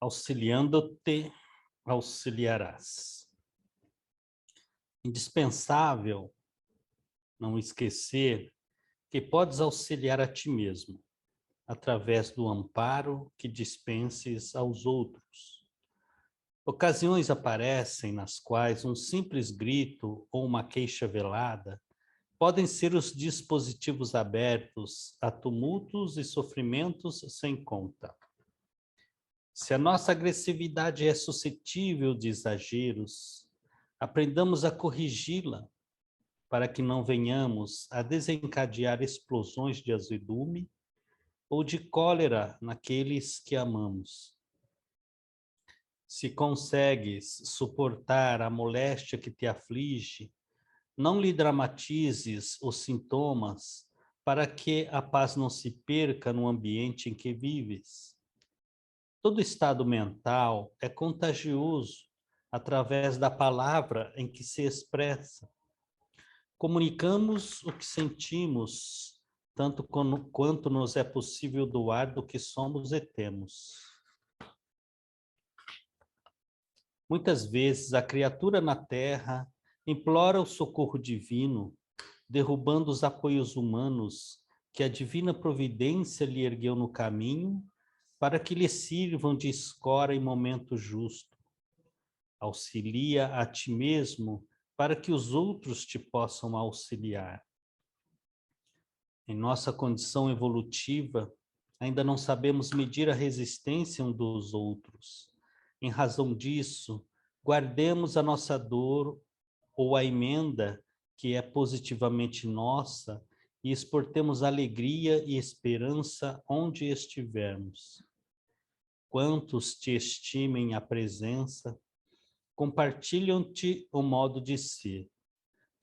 auxiliando-te, auxiliarás. Indispensável não esquecer que podes auxiliar a ti mesmo, através do amparo que dispenses aos outros. Ocasiões aparecem nas quais um simples grito ou uma queixa velada podem ser os dispositivos abertos a tumultos e sofrimentos sem conta. Se a nossa agressividade é suscetível de exageros, aprendamos a corrigi-la para que não venhamos a desencadear explosões de azedume ou de cólera naqueles que amamos. Se consegues suportar a moléstia que te aflige, não lhe dramatizes os sintomas para que a paz não se perca no ambiente em que vives. Todo estado mental é contagioso através da palavra em que se expressa. Comunicamos o que sentimos, tanto quanto nos é possível doar do que somos e temos. Muitas vezes a criatura na terra implora o socorro divino, derrubando os apoios humanos que a divina providência lhe ergueu no caminho para que lhe sirvam de escora em momento justo. Auxilia a ti mesmo para que os outros te possam auxiliar. Em nossa condição evolutiva, ainda não sabemos medir a resistência um dos outros. Em razão disso, guardemos a nossa dor ou a emenda que é positivamente nossa e exportemos alegria e esperança onde estivermos. Quantos te estimem a presença, compartilham-te o modo de ser,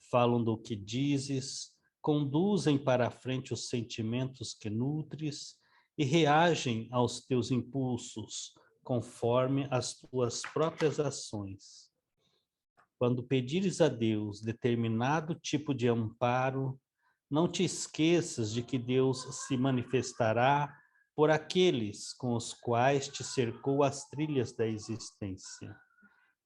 falam do que dizes, conduzem para a frente os sentimentos que nutres e reagem aos teus impulsos, conforme as tuas próprias ações. Quando pedires a Deus determinado tipo de amparo, não te esqueças de que Deus se manifestará por aqueles com os quais te cercou as trilhas da existência.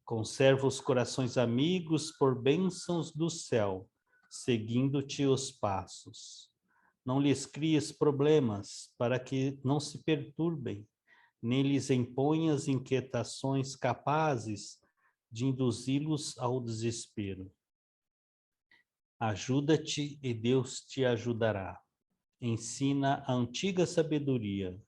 Conserva os corações amigos por bênçãos do céu, seguindo-te os passos. Não lhes cries problemas para que não se perturbem, nem lhes imponhas inquietações capazes de induzi-los ao desespero. Ajuda-te e Deus te ajudará. Ensina a antiga sabedoria,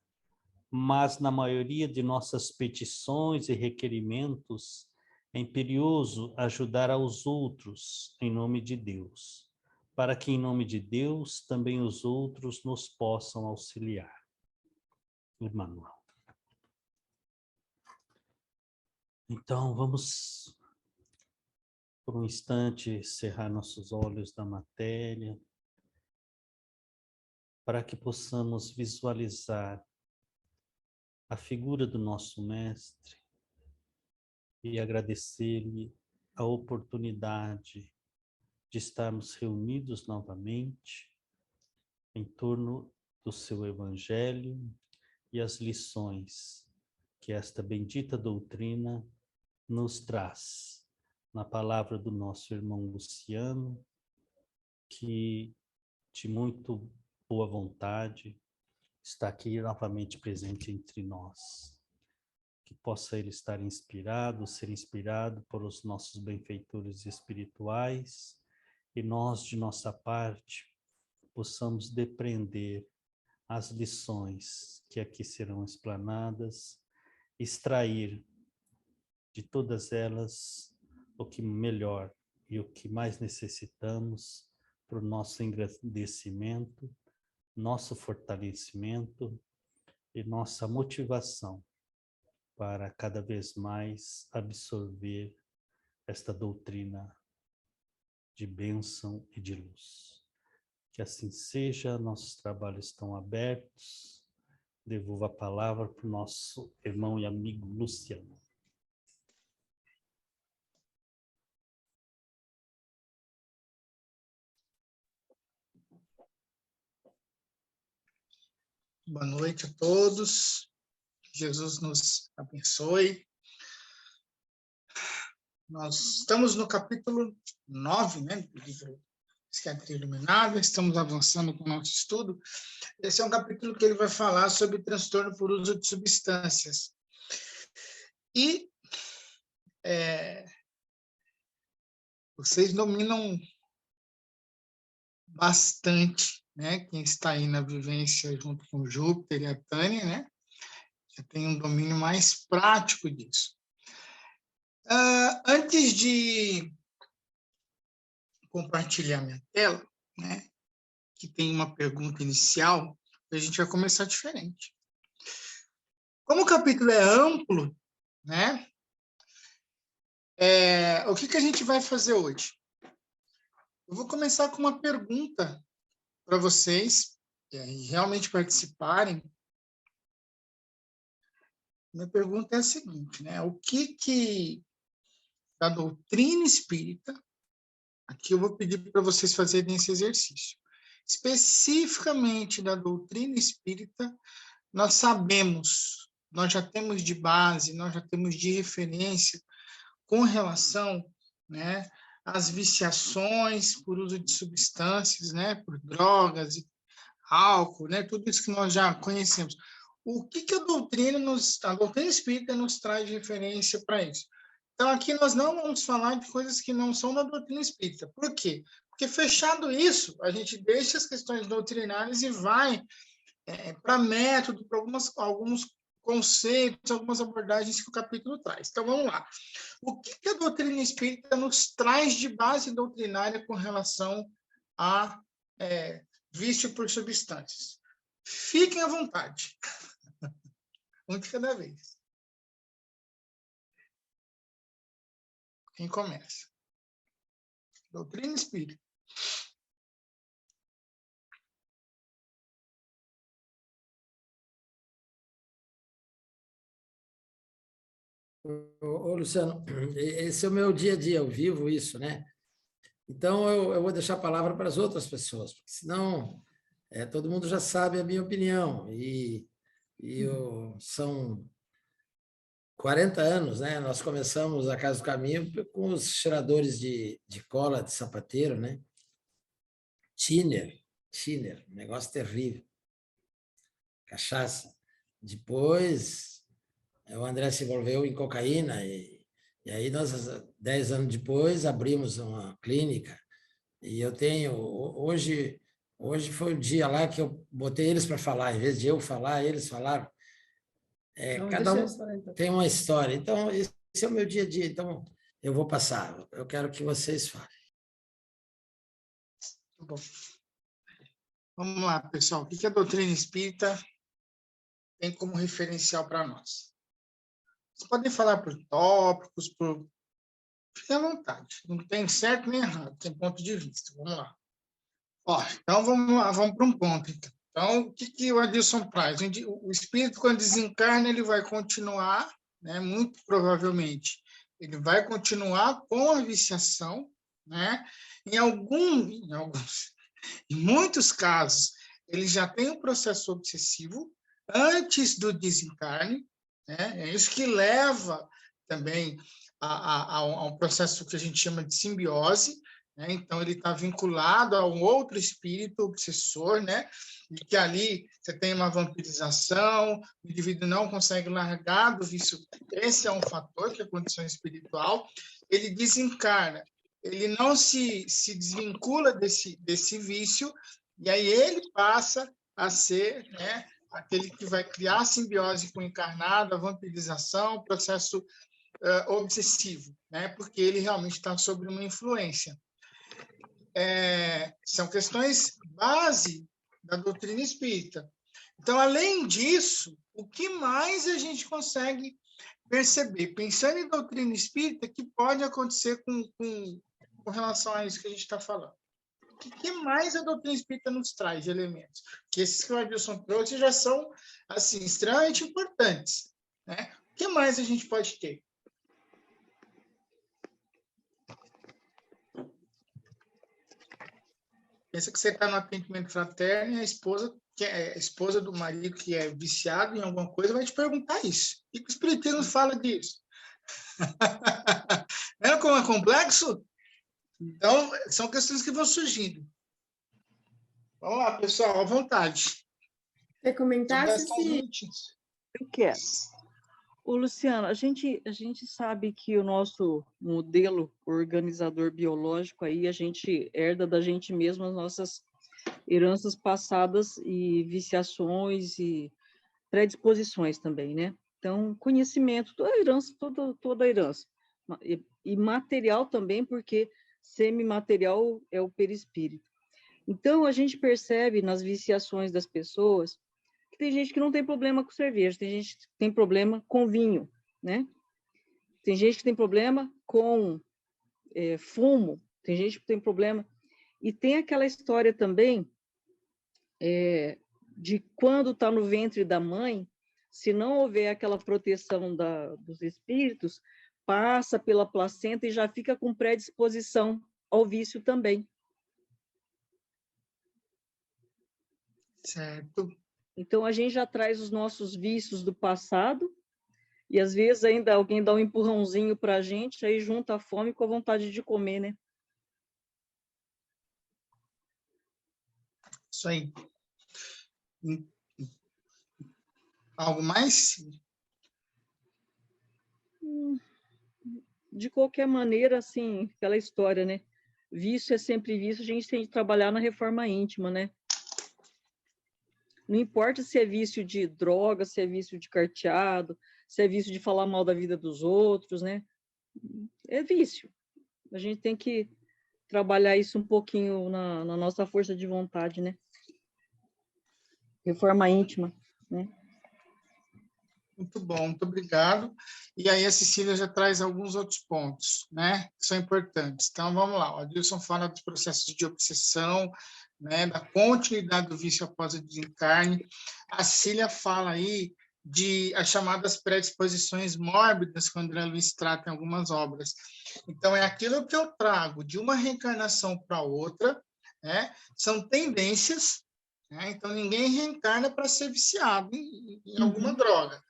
mas na maioria de nossas petições e requerimentos é imperioso ajudar aos outros em nome de Deus, para que em nome de Deus também os outros nos possam auxiliar. Emmanuel. Então, vamos por um instante cerrar nossos olhos da matéria, para que possamos visualizar a figura do nosso Mestre e agradecer-lhe a oportunidade de estarmos reunidos novamente em torno do seu Evangelho e as lições que esta bendita doutrina nos traz, na palavra do nosso irmão Luciano, que de muito boa vontade está aqui novamente presente entre nós. Que possa ele estar inspirado, ser inspirado por os nossos benfeitores espirituais e nós, de nossa parte, possamos depreender as lições que aqui serão explanadas, extrair de todas elas o que melhor e o que mais necessitamos para o nosso engrandecimento, nosso fortalecimento e nossa motivação para cada vez mais absorver esta doutrina de bênção e de luz. Que assim seja, nossos trabalhos estão abertos. Devolvo a palavra para o nosso irmão e amigo Luciano. Boa noite a todos. Jesus nos abençoe. Nós estamos no capítulo 9, né, do livro Psiquiatria Iluminada, estamos avançando com o nosso estudo. Esse é um capítulo que ele vai falar sobre transtorno por uso de substâncias. E vocês dominam bastante, né? Quem está aí na vivência junto com o Júpiter e a Tânia, né? Já tem um domínio mais prático disso. Antes de compartilhar minha tela, né? Que tem uma pergunta inicial, a gente vai começar diferente. Como o capítulo é amplo, né? O que a gente vai fazer hoje? Eu vou começar com uma pergunta para vocês realmente participarem. Minha pergunta é a seguinte, né? O que da doutrina espírita, aqui eu vou pedir para vocês fazerem esse exercício, especificamente da doutrina espírita, nós sabemos, nós já temos de base, nós já temos de referência com relação, né, às viciações por uso de substâncias, né, por drogas, álcool, né, tudo isso que nós já conhecemos. O que a doutrina espírita nos traz de referência para isso? Então, aqui nós não vamos falar de coisas que não são da doutrina espírita. Por quê? Porque, fechado isso, a gente deixa as questões doutrinárias e vai para método, para alguns conceitos, algumas abordagens que o capítulo traz. Então, vamos lá. O que a doutrina espírita nos traz de base doutrinária com relação a vício por substâncias? Fiquem à vontade. Um de cada vez. Quem começa? Doutrina espírita. Ô, Luciano, esse é o meu dia a dia, eu vivo isso, né? Então, eu vou deixar a palavra para as outras pessoas, porque senão todo mundo já sabe a minha opinião. São 40 anos, né? Nós começamos a Casa do Caminho com os cheiradores de cola de sapateiro, né? Tiner, um negócio terrível. Cachaça. Depois, o André se envolveu em cocaína e aí nós, 10 anos depois, abrimos uma clínica e eu tenho, hoje foi o dia lá que eu botei eles para falar, em vez de eu falar, eles falaram. Cada um tem uma história. Então, esse é o meu dia a dia, então eu vou passar. Eu quero que vocês falem. Bom. Vamos lá, pessoal. O que a doutrina espírita tem como referencial para nós? Vocês podem falar por tópicos, fiquem à vontade. Não tem certo nem errado, tem ponto de vista. Vamos lá. Então, vamos lá, vamos para um ponto. Então, o que o Adilson traz? O espírito, quando desencarna, ele vai continuar, né, muito provavelmente, ele vai continuar com a viciação, né? Em muitos casos, ele já tem um processo obsessivo antes do desencarne, né? É isso que leva também a um processo que a gente chama de simbiose, né? Então, ele está vinculado a um outro espírito obsessor, né? E que ali você tem uma vampirização, o indivíduo não consegue largar do vício. Esse é um fator, que é a condição espiritual. Ele desencarna, ele não se desvincula desse vício, e aí ele passa a ser, né, aquele que vai criar a simbiose com o encarnado, a vampirização, o processo obsessivo, né, porque ele realmente está sob uma influência. São questões base da doutrina espírita. Então, além disso, o que mais a gente consegue perceber, pensando em doutrina espírita, que pode acontecer com relação a isso que a gente está falando? O que mais a doutrina espírita nos traz de elementos? Que esses que o Adilson trouxe já são, assim, extremamente importantes, né? O que mais a gente pode ter? Pensa que você está no atendimento fraterno e a esposa que é esposa do marido que é viciado em alguma coisa, vai te perguntar isso. O que o Espiritismo fala disso? Vendo como é complexo? Então, são questões que vão surgindo. Vamos lá, pessoal, à vontade. Você comentasse se... Eu quero. Ô, Luciano, a gente sabe que o nosso modelo organizador biológico aí, a gente herda da gente mesmo as nossas heranças passadas e viciações e predisposições também, né? Então, conhecimento, toda a herança, toda a herança. E material também, porque semimaterial é o perispírito. Então, a gente percebe nas viciações das pessoas que tem gente que não tem problema com cerveja, tem gente que tem problema com vinho, né? Tem gente que tem problema com fumo, tem gente que tem problema... E tem aquela história também de quando está no ventre da mãe, se não houver aquela proteção dos espíritos, passa pela placenta e já fica com predisposição ao vício também. Certo. Então, a gente já traz os nossos vícios do passado e, às vezes, ainda alguém dá um empurrãozinho para a gente, aí junta a fome com a vontade de comer, né? Isso aí. Algo mais? De qualquer maneira, assim, aquela história, né? Vício é sempre vício, a gente tem que trabalhar na reforma íntima, né? Não importa se é vício de droga, se é vício de carteado, se é vício de falar mal da vida dos outros, né? É vício. A gente tem que trabalhar isso um pouquinho na nossa força de vontade, né? Reforma íntima, né? Muito bom, muito obrigado. E aí a Cecília já traz alguns outros pontos, né, que são importantes. Então, vamos lá. O Adilson fala dos processos de obsessão, né, da continuidade do vício após o desencarne. A Cecília fala aí de as chamadas predisposições mórbidas, que o André Luiz trata em algumas obras. Então, é aquilo que eu trago de uma reencarnação para outra, né, são tendências, né, então ninguém reencarna para ser viciado em alguma droga.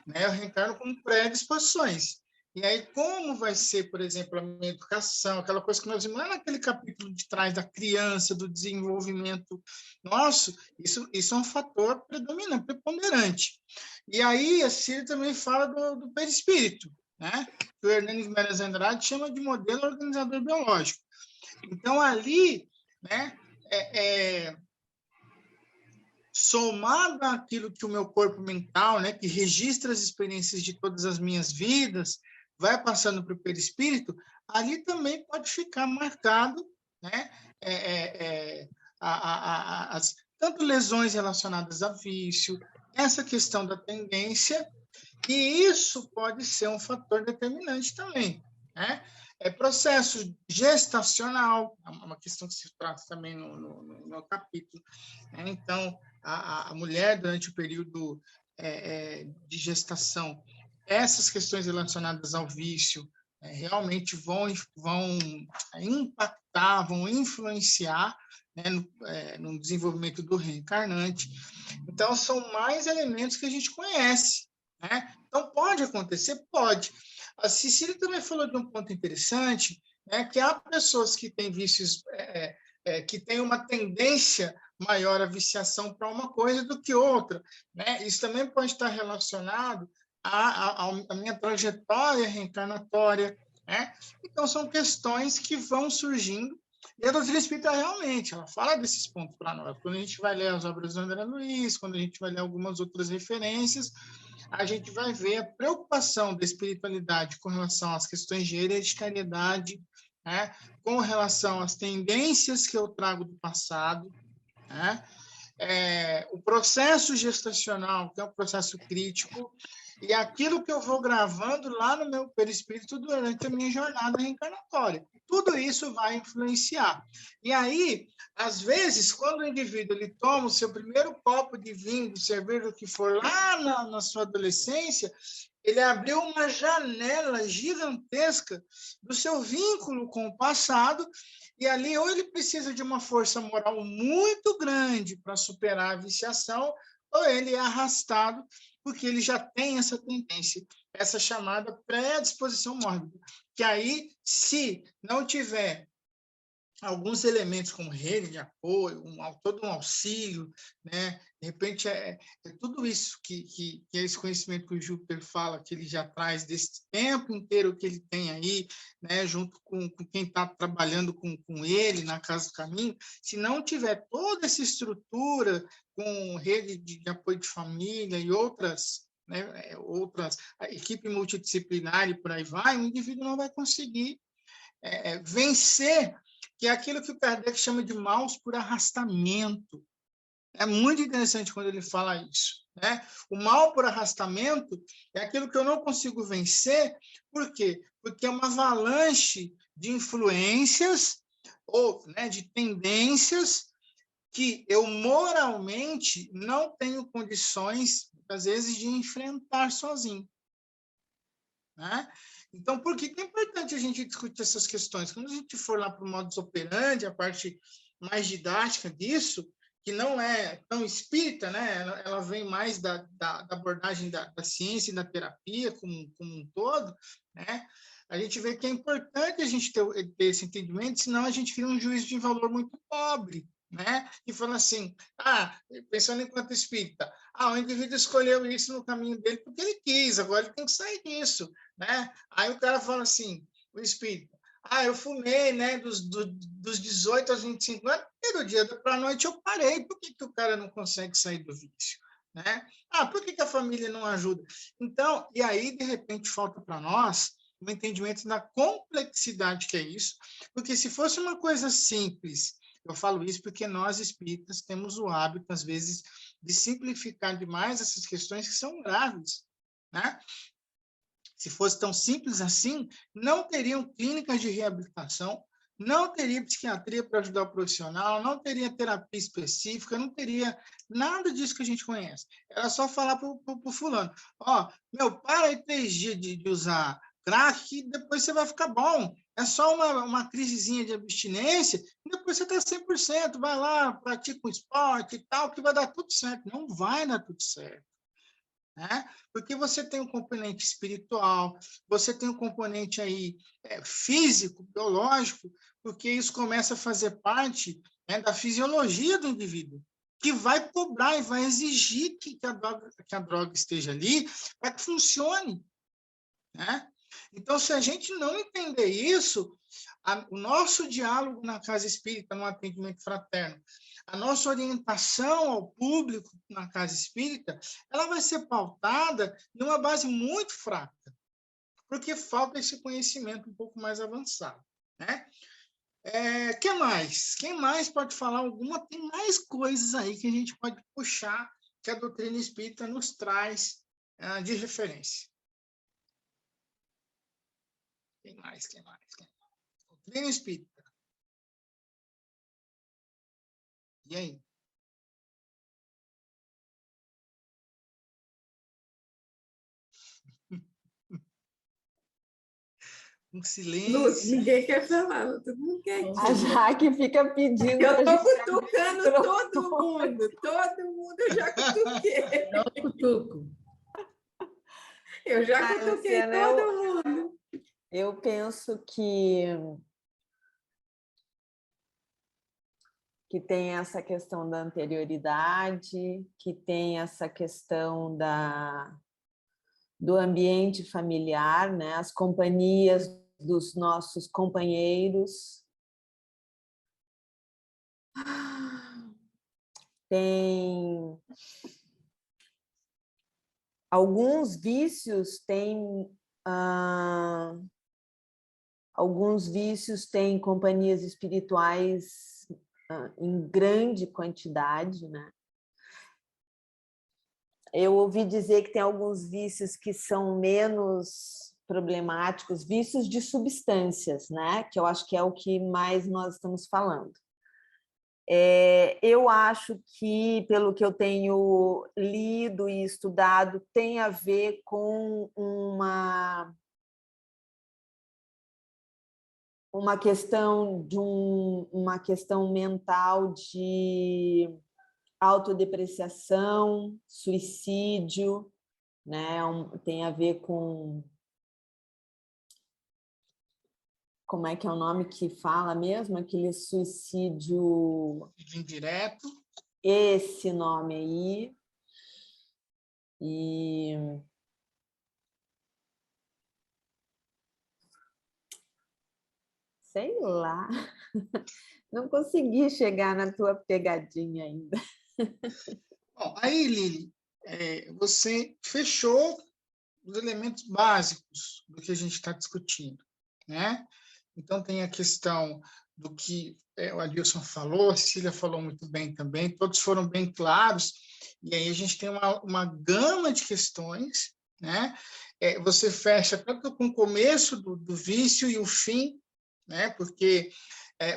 Né? Eu reencarno com predisposições. E aí, como vai ser, por exemplo, a minha educação, aquela coisa que nós vimos lá naquele capítulo de trás da criança, do desenvolvimento nosso, isso é um fator predominante, preponderante. E aí, a Cecília também fala do perispírito, né? Que o Hernani Guimarães Andrade chama de modelo organizador biológico. Então, ali, né, somado àquilo que o meu corpo mental, né, que registra as experiências de todas as minhas vidas, vai passando para o perispírito, ali também pode ficar marcado, né, tanto lesões relacionadas a vício, essa questão da tendência, e isso pode ser um fator determinante também, né? Processo gestacional, uma questão que se trata também no capítulo, né? Então, a mulher, durante o período de gestação, essas questões relacionadas ao vício realmente vão impactar, vão influenciar, né, no desenvolvimento do reencarnante. Então, são mais elementos que a gente conhece, né? Então, pode acontecer? Pode. A Cecília também falou de um ponto interessante, né, que há pessoas que têm vícios, que têm uma tendência maior à viciação para uma coisa do que outra, né? Isso também pode estar relacionado à minha trajetória reencarnatória, né? Então, são questões que vão surgindo, e a doutrina espírita realmente, ela fala desses pontos para nós. Quando a gente vai ler as obras do André Luiz, quando a gente vai ler algumas outras referências, a gente vai ver a preocupação da espiritualidade com relação às questões de hereditariedade, né? Com relação às tendências que eu trago do passado, né? O processo gestacional, que é um processo crítico, e aquilo que eu vou gravando lá no meu perispírito durante a minha jornada reencarnatória. Tudo isso vai influenciar. E aí, às vezes, quando o indivíduo ele toma o seu primeiro copo de vinho, de cerveja, o que for, lá na sua adolescência, ele abriu uma janela gigantesca do seu vínculo com o passado, E ali, ou ele precisa de uma força moral muito grande para superar a viciação, ou ele é arrastado porque ele já tem essa tendência, essa chamada predisposição mórbida. Que aí, se não tiver alguns elementos como rede de apoio, todo um auxílio, né? De repente, é tudo isso que é esse conhecimento que o Júpiter fala, que ele já traz desse tempo inteiro que ele tem aí, né? Junto com quem está trabalhando com ele na Casa do Caminho, se não tiver toda essa estrutura com rede de apoio de família e outras, né? Outras, a equipe multidisciplinar e por aí vai, o indivíduo não vai conseguir vencer, que é aquilo que o Kardec chama de maus por arrastamento. É muito interessante quando ele fala isso, né? O mal por arrastamento é aquilo que eu não consigo vencer, por quê? Porque é uma avalanche de influências ou, né, de tendências que eu moralmente não tenho condições, às vezes, de enfrentar sozinho, né? Então, por que é importante a gente discutir essas questões? Quando a gente for lá para o modus operandi, a parte mais didática disso, que não é tão espírita, né? Ela vem mais da abordagem da ciência e da terapia como um todo, né? A gente vê que é importante a gente ter esse entendimento, senão a gente cria um juízo de valor muito pobre, né? E fala assim, pensando enquanto espírita, o indivíduo escolheu isso no caminho dele porque ele quis, agora ele tem que sair disso, né? Aí o cara fala assim, o espírita, eu fumei, né, dos 18 aos 25 anos, e do dia para a noite eu parei, por que o cara não consegue sair do vício, né? Por que a família não ajuda? Então, e aí, de repente, falta para nós o entendimento da complexidade que é isso, porque se fosse uma coisa simples, eu falo isso porque nós espíritas temos o hábito, às vezes, de simplificar demais essas questões que são graves, né? Se fosse tão simples assim, não teriam clínicas de reabilitação, não teria psiquiatria para ajudar o profissional, não teria terapia específica, não teria nada disso que a gente conhece. Era só falar para o fulano, para aí 3 dias de usar crack, que depois você vai ficar bom. É só uma crisezinha de abstinência, e depois você está 100%, vai lá, pratica um esporte e tal, que vai dar tudo certo. Não vai dar tudo certo, né? Porque você tem um componente espiritual, você tem um componente aí físico, biológico, porque isso começa a fazer parte, né, da fisiologia do indivíduo, que vai cobrar e vai exigir que a droga esteja ali para que funcione, né? Então, se a gente não entender isso, o nosso diálogo na casa espírita, no atendimento fraterno, a nossa orientação ao público na casa espírita, ela vai ser pautada em uma base muito fraca, porque falta esse conhecimento um pouco mais avançado, né? Quem mais? Quem mais pode falar alguma? Tem mais coisas aí que a gente pode puxar que a doutrina espírita nos traz de referência. Quem mais? Doutrina espírita. E aí? Um silêncio. Ninguém quer falar, todo mundo quer. A Jaque fica pedindo. Eu estou cutucando todo mundo eu já cutuquei. Eu cutuco. Eu já cutuquei Luciana, todo mundo. Eu penso que tem essa questão da anterioridade, que tem essa questão do ambiente familiar, né? As companhias dos nossos companheiros. Tem alguns vícios, têm companhias espirituais em grande quantidade, né? Eu ouvi dizer que tem alguns vícios que são menos problemáticos, vícios de substâncias, né? Que eu acho que é o que mais nós estamos falando. Eu acho que, pelo que eu tenho lido e estudado, tem a ver com uma questão uma questão mental de autodepreciação, suicídio, né? Tem a ver com... Como é que é o nome que fala mesmo? Aquele suicídio... Indireto. Esse nome aí. E... sei lá. Não consegui chegar na tua pegadinha ainda. Bom, aí, Lili, você fechou os elementos básicos do que a gente está discutindo, né? Então, tem a questão do que o Adilson falou, a Cecília falou muito bem também, todos foram bem claros, e aí a gente tem uma gama de questões, né? Você fecha tanto com o começo do vício e o fim, né? Porque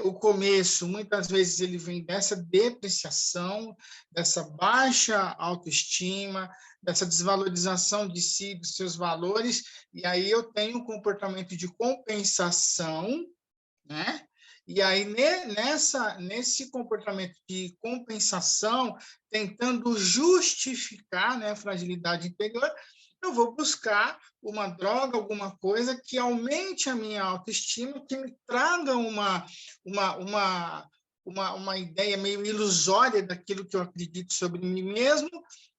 o começo, muitas vezes, ele vem dessa depreciação, dessa baixa autoestima, dessa desvalorização de si, dos seus valores, e aí eu tenho um comportamento de compensação, né? E aí, nesse comportamento de compensação, tentando justificar, né, a fragilidade interior, eu vou buscar uma droga, alguma coisa que aumente a minha autoestima, que me traga uma ideia meio ilusória daquilo que eu acredito sobre mim mesmo,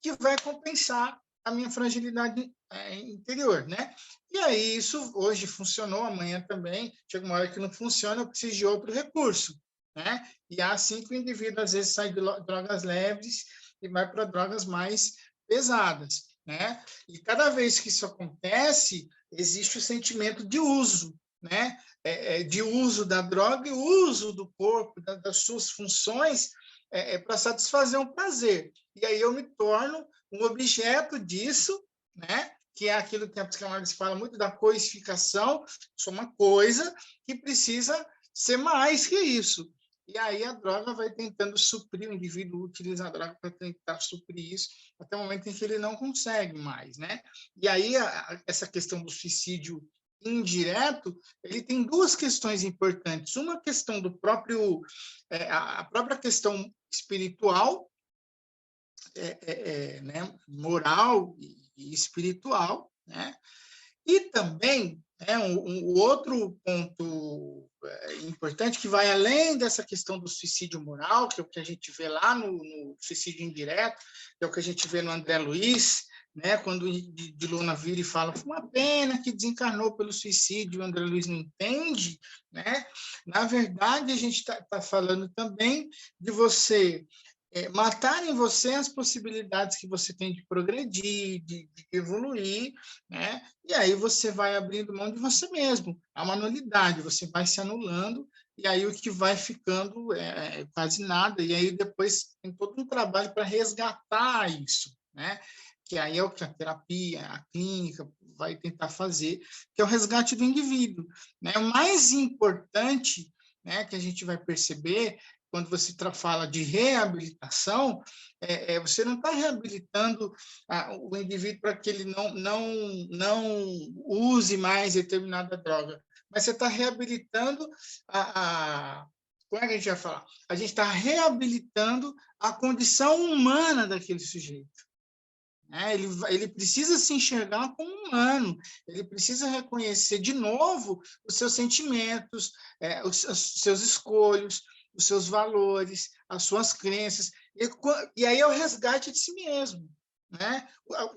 que vai compensar a minha fragilidade interior, né? E aí isso hoje funcionou, amanhã também, chega uma hora que não funciona, eu preciso de outro recurso, né? E é assim que o indivíduo às vezes sai de drogas leves e vai para drogas mais pesadas, né? E cada vez que isso acontece, existe o sentimento de uso, né? De uso da droga e uso do corpo, das suas funções, para satisfazer um prazer. E aí eu me torno um objeto disso, né? Que é aquilo que a psicanálise fala muito da coisificação, sou uma coisa que precisa ser mais que isso. E aí a droga vai tentando suprir, o indivíduo utiliza a droga para tentar suprir isso, até o momento em que ele não consegue mais, né? E aí essa questão do suicídio indireto, ele tem duas questões importantes. Uma questão do próprio, a própria questão espiritual, né, moral e espiritual, né? E também um outro ponto importante que vai além dessa questão do suicídio moral, que é o que a gente vê lá no suicídio indireto, que é o que a gente vê no André Luiz, né? Quando de Luna vira e fala, foi uma pena que desencarnou pelo suicídio, o André Luiz não entende, né? Na verdade, a gente está falando também de você matar em você as possibilidades que você tem de progredir, de evoluir, né? E aí você vai abrindo mão de você mesmo. É uma nulidade, você vai se anulando, e aí o que vai ficando é quase nada, e aí depois tem todo um trabalho para resgatar isso, né? Que aí é o que a terapia, a clínica vai tentar fazer, que é o resgate do indivíduo, né? O mais importante, né, que a gente vai perceber quando você fala de reabilitação, você não está reabilitando o indivíduo para que ele não use mais determinada droga, mas você está reabilitando como é que a gente vai falar? A gente está reabilitando a condição humana daquele sujeito. Ele precisa se enxergar como humano, ele precisa reconhecer de novo os seus sentimentos, os seus escolhos, os seus valores, as suas crenças, e aí é o resgate de si mesmo, né?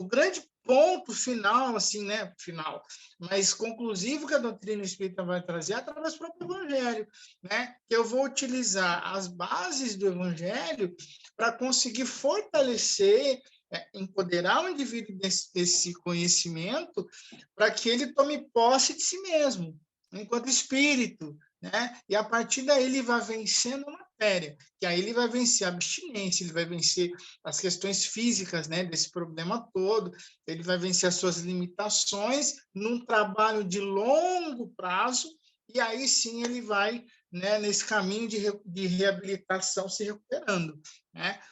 O grande ponto final, assim, né? Final, mas conclusivo que a doutrina espírita vai trazer é através do próprio Evangelho, né? Que eu vou utilizar as bases do Evangelho para conseguir fortalecer, empoderar o indivíduo desse conhecimento para que ele tome posse de si mesmo, enquanto espírito, né? E a partir daí ele vai vencendo a matéria, que aí ele vai vencer a abstinência, ele vai vencer as questões físicas, né, desse problema todo, ele vai vencer as suas limitações num trabalho de longo prazo, e aí sim ele vai, né, nesse caminho de reabilitação se recuperando, né?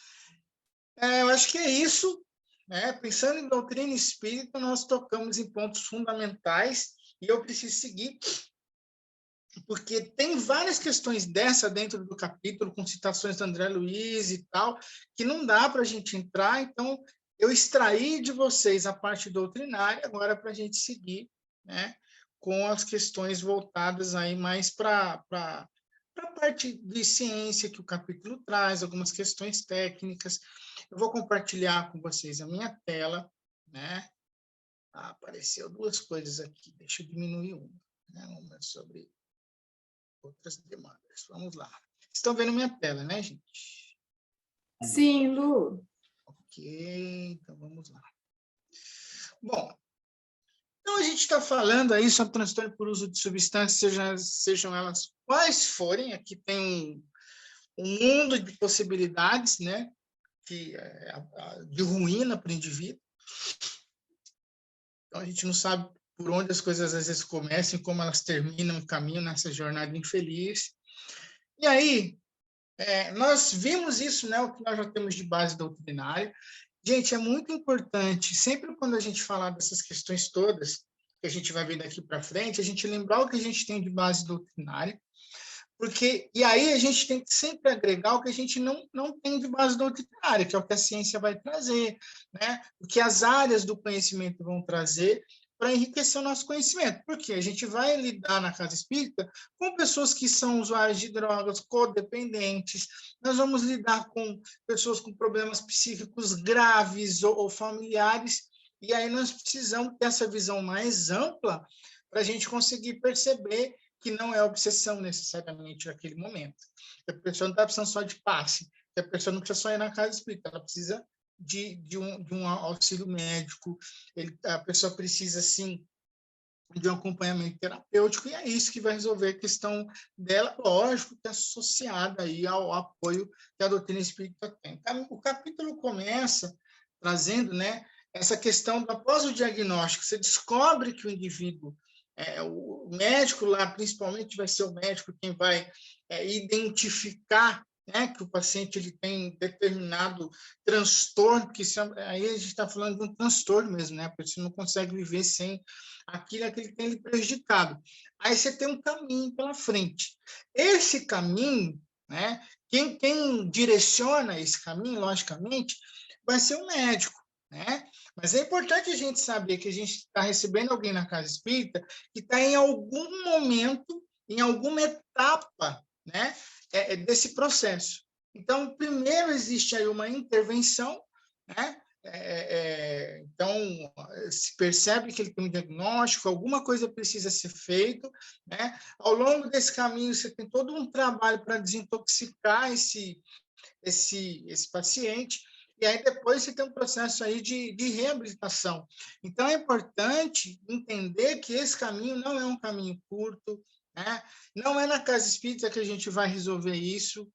Eu acho que é isso, né? Pensando em doutrina espírita, nós tocamos em pontos fundamentais, e eu preciso seguir porque tem várias questões dessa dentro do capítulo, com citações do André Luiz e tal, que não dá para a gente entrar, então eu extraí de vocês a parte doutrinária, agora para a gente seguir, né, com as questões voltadas aí mais para a parte de ciência que o capítulo traz, algumas questões técnicas. Eu vou compartilhar com vocês a minha tela, né? Apareceu duas coisas aqui, deixa eu diminuir uma, né? Uma sobre outras demandas. Vamos lá. Estão vendo minha tela, né, gente? Sim, Lu. Ok, então vamos lá. Bom, então a gente está falando aí sobre transtorno por uso de substâncias, sejam elas quais forem. Aqui tem um mundo de possibilidades, né, de ruína para o indivíduo. Então a gente não sabe por onde as coisas às vezes começam e como elas terminam o caminho nessa jornada infeliz. E aí, nós vimos isso, né, o que nós já temos de base doutrinária. Gente, é muito importante, sempre quando a gente falar dessas questões todas, que a gente vai ver daqui para frente, a gente lembrar o que a gente tem de base doutrinária, porque, e aí a gente tem que sempre agregar o que a gente não tem de base doutrinária, que é o que a ciência vai trazer, né? O que as áreas do conhecimento vão trazer para enriquecer o nosso conhecimento. Porque a gente vai lidar na casa espírita com pessoas que são usuários de drogas, codependentes, nós vamos lidar com pessoas com problemas psíquicos graves ou familiares, e aí nós precisamos ter essa visão mais ampla para a gente conseguir perceber que não é obsessão necessariamente naquele momento. A pessoa não está precisando só de passe, a pessoa não precisa só ir na casa espírita, ela precisa de um auxílio médico, a pessoa precisa, sim, de um acompanhamento terapêutico, e é isso que vai resolver a questão dela, lógico, que é associada aí ao apoio que a doutrina espírita tem. O capítulo começa trazendo, né, essa questão do após o diagnóstico, você descobre que o indivíduo, o médico lá, principalmente, vai ser o médico quem vai identificar, né, que o paciente ele tem determinado transtorno, que aí a gente está falando de um transtorno mesmo, né, porque você não consegue viver sem aquilo que ele tem lhe prejudicado. Aí você tem um caminho pela frente. Esse caminho, né, quem direciona esse caminho, logicamente, vai ser o médico, né? Mas é importante a gente saber que a gente está recebendo alguém na casa espírita que está em algum momento, em alguma etapa, né, desse processo. Então, primeiro existe aí uma intervenção, né? Então, se percebe que ele tem um diagnóstico, alguma coisa precisa ser feito, né? Ao longo desse caminho, você tem todo um trabalho para desintoxicar esse paciente, e aí depois você tem um processo aí de reabilitação. Então, é importante entender que esse caminho não é um caminho curto, né? Não é na casa espírita que a gente vai resolver isso,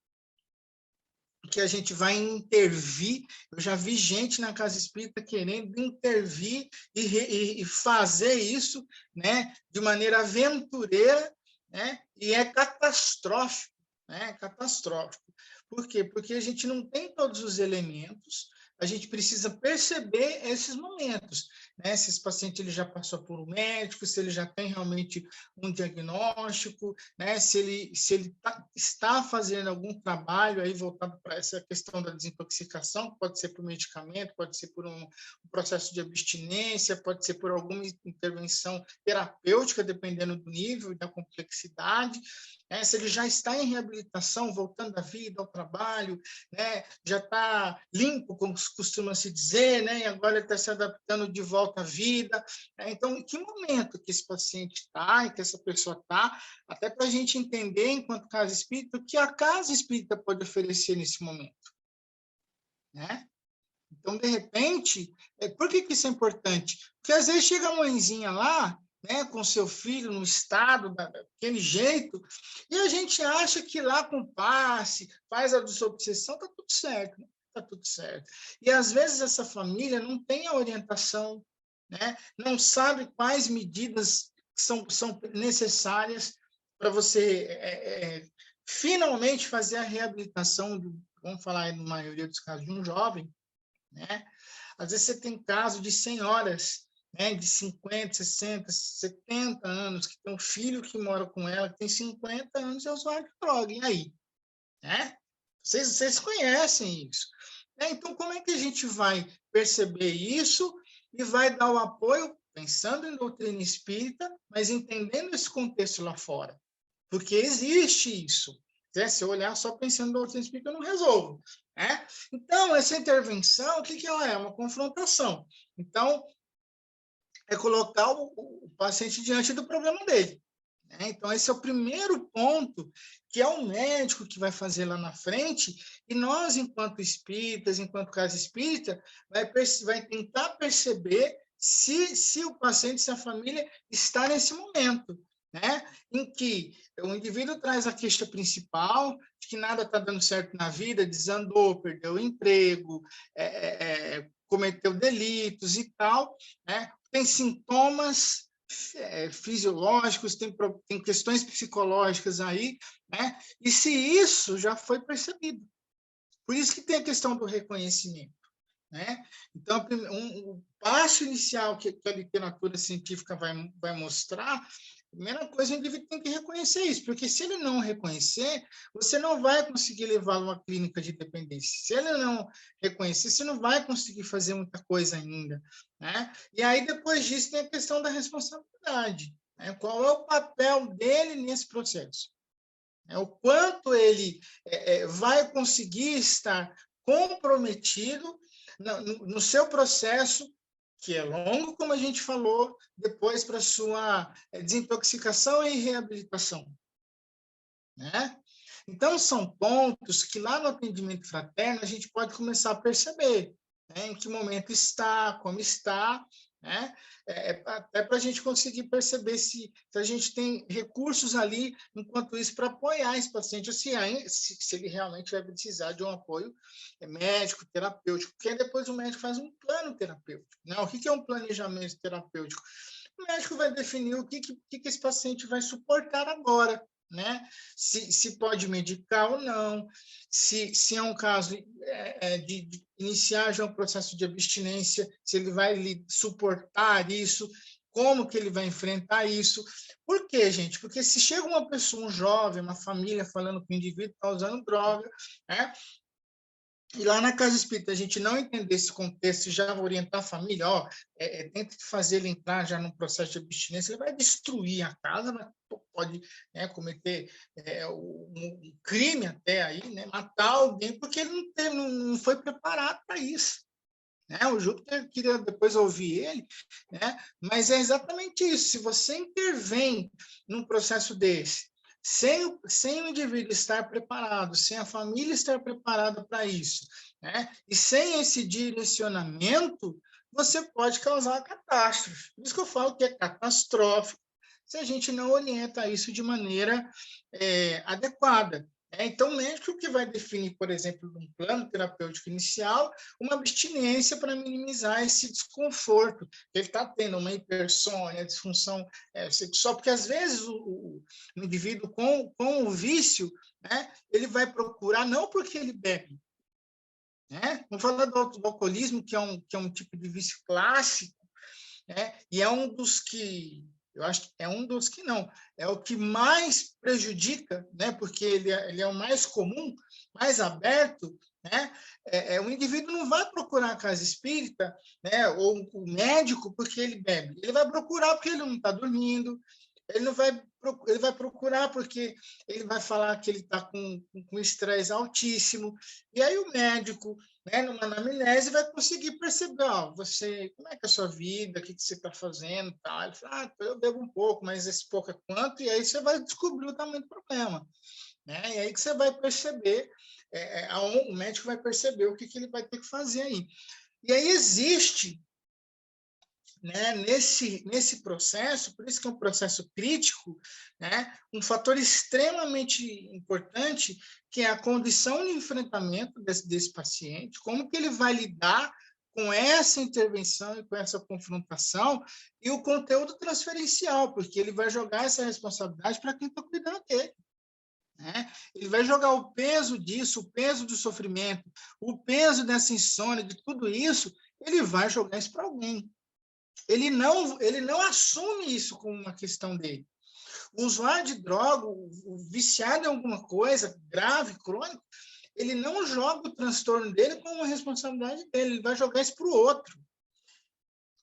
que a gente vai intervir. Eu já vi gente na casa espírita querendo intervir e fazer isso, né, de maneira aventureira, né, e é catastrófico, né, catastrófico. Por quê? Porque a gente não tem todos os elementos, a gente precisa perceber esses momentos, né? Se esse paciente ele já passou por um médico, se ele já tem realmente um diagnóstico, né? Se ele está fazendo algum trabalho aí voltado para essa questão da desintoxicação, pode ser por medicamento, pode ser por um processo de abstinência, pode ser por alguma intervenção terapêutica, dependendo do nível e da complexidade. Se ele já está em reabilitação, voltando à vida, ao trabalho, né? Já está limpo, como costuma se dizer, né? E agora ele está se adaptando de volta à vida. Então, em que momento que esse paciente está e que essa pessoa está, até para a gente entender, enquanto casa espírita, o que a casa espírita pode oferecer nesse momento, né? Então, de repente, por que isso é importante? Porque às vezes chega a mãezinha lá, né, com seu filho no estado, daquele jeito, e a gente acha que lá com passe, faz a desobsessão, está tudo certo, né? Está tudo certo. E às vezes essa família não tem a orientação, né? Não sabe quais medidas são necessárias para você finalmente fazer a reabilitação, vamos falar aí, na maioria dos casos, de um jovem, né? Às vezes você tem caso de senhoras né, de 50, 60, 70 anos, que tem um filho que mora com ela, que tem 50 anos, é usuário de droga. E aí? Né? Vocês conhecem isso. Então, como é que a gente vai perceber isso e vai dar o apoio, pensando em doutrina espírita, mas entendendo esse contexto lá fora? Porque existe isso. Se eu olhar só pensando em doutrina espírita, eu não resolvo. Né? Então, essa intervenção, o que ela é? Uma confrontação. Então, é colocar o paciente diante do problema dele. Então, esse é o primeiro ponto, que é o médico que vai fazer lá na frente, e nós, enquanto espíritas, enquanto casa espírita, vai tentar perceber se o paciente, se a família está nesse momento, né? Em que o indivíduo traz a queixa principal, de que nada está dando certo na vida, desandou, perdeu o emprego, cometeu delitos e tal, né? Tem sintomas fisiológicos, tem questões psicológicas aí, né? E se isso já foi percebido. Por isso que tem a questão do reconhecimento, né? Então, o passo inicial que a literatura científica vai mostrar, a primeira coisa, o indivíduo tem que reconhecer isso, porque se ele não reconhecer, você não vai conseguir levá-lo a uma clínica de dependência. Se ele não reconhecer, você não vai conseguir fazer muita coisa ainda, né? E aí, depois disso, tem a questão da responsabilidade, né? Qual é o papel dele nesse processo? O quanto ele vai conseguir estar comprometido no seu processo, que é longo, como a gente falou, depois para sua desintoxicação e reabilitação. Né? Então, são pontos que lá no atendimento fraterno a gente pode começar a perceber, né? Em que momento está, como está, né? Até para a gente conseguir perceber se a gente tem recursos ali, enquanto isso, para apoiar esse paciente, se ele realmente vai precisar de um apoio médico, terapêutico, porque depois o médico faz um plano terapêutico. Né? O que é um planejamento terapêutico? O médico vai definir o que esse paciente vai suportar agora, né? Se pode medicar ou não, se é um caso de iniciar já um processo de abstinência, se ele vai suportar isso, como que ele vai enfrentar isso. Por quê, gente? Porque se chega uma pessoa, um jovem, uma família, falando que o indivíduo está usando droga, né? E lá na casa espírita, a gente não entender esse contexto e já orientar a família, tenta fazer ele entrar já num processo de abstinência, ele vai destruir a casa, pode cometer um crime até aí, né, matar alguém, porque ele não foi preparado para isso. Né? O Júpiter queria depois ouvir ele, né? Mas é exatamente isso. Se você intervém num processo desse, sem o indivíduo estar preparado, sem a família estar preparada para isso, né? E sem esse direcionamento, você pode causar catástrofe. Por isso que eu falo que é catastrófico se a gente não orienta isso de maneira adequada. Então, o médico que vai definir, por exemplo, num plano terapêutico inicial, uma abstinência para minimizar esse desconforto que ele está tendo, uma hipersônia, disfunção sexual, porque às vezes o indivíduo com o vício, né, ele vai procurar não porque ele bebe, né? Vamos falar do alcoolismo, que é um tipo de vício clássico, né? E é um dos que eu acho que é um dos que não. É o que mais prejudica, né? Porque ele é o mais comum, mais aberto, né? O indivíduo não vai procurar a casa espírita, né? Ou o médico porque ele bebe. Ele vai procurar porque ele não está dormindo. Ele vai procurar porque ele vai falar que ele está com estresse altíssimo. E aí o médico, né, numa anamnese, vai conseguir perceber, como é que é a sua vida, o que você está fazendo, tal. Ele fala, eu bebo um pouco, mas esse pouco é quanto? E aí você vai descobrir o tamanho do problema. Né? E aí que você vai perceber, o médico vai perceber o que ele vai ter que fazer aí. E aí existe, né, nesse processo, por isso que é um processo crítico, né, um fator extremamente importante, que é a condição de enfrentamento desse paciente, como que ele vai lidar com essa intervenção e com essa confrontação, e o conteúdo transferencial, porque ele vai jogar essa responsabilidade para quem está cuidando dele. Né? Ele vai jogar o peso disso, o peso do sofrimento, o peso dessa insônia, de tudo isso, ele vai jogar isso para alguém. ele não assume isso como uma questão dele. O usuário de droga, o viciado em alguma coisa grave, crônico, ele não joga o transtorno dele como uma responsabilidade dele, ele vai jogar isso para o outro.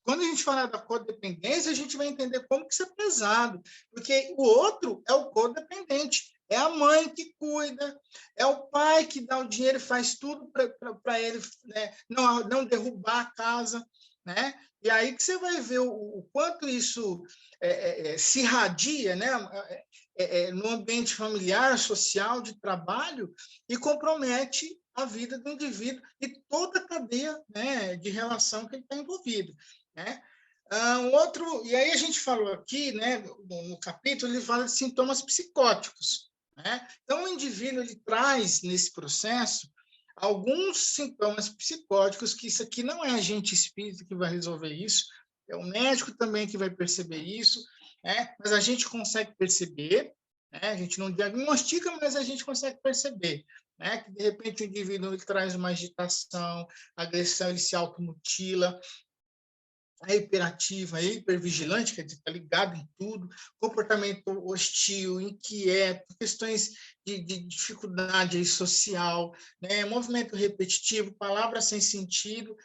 Quando a gente falar da codependência, a gente vai entender como que isso é pesado, porque o outro é o codependente, é a mãe que cuida, é o pai que dá o dinheiro e faz tudo para ele, né, não derrubar a casa, né? E aí que você vai ver o quanto isso se irradia, né, no ambiente familiar, social, de trabalho, e compromete a vida do indivíduo e toda a cadeia, né, de relação que ele está envolvido, né? E aí a gente falou aqui, né, no capítulo, ele fala de sintomas psicóticos, né? Então, o indivíduo ele traz nesse processo alguns sintomas psicóticos, que isso aqui não é agente espírita que vai resolver isso, é o médico também que vai perceber isso, né? Mas a gente consegue perceber, né? A gente não diagnostica, mas a gente consegue perceber, né? Que de repente o indivíduo ele traz uma agitação, agressão, ele se automutila, é hiperativa, é hipervigilante, quer dizer, está ligado em tudo, comportamento hostil, inquieto, questões de dificuldade social, né? Movimento repetitivo, palavras sem sentido.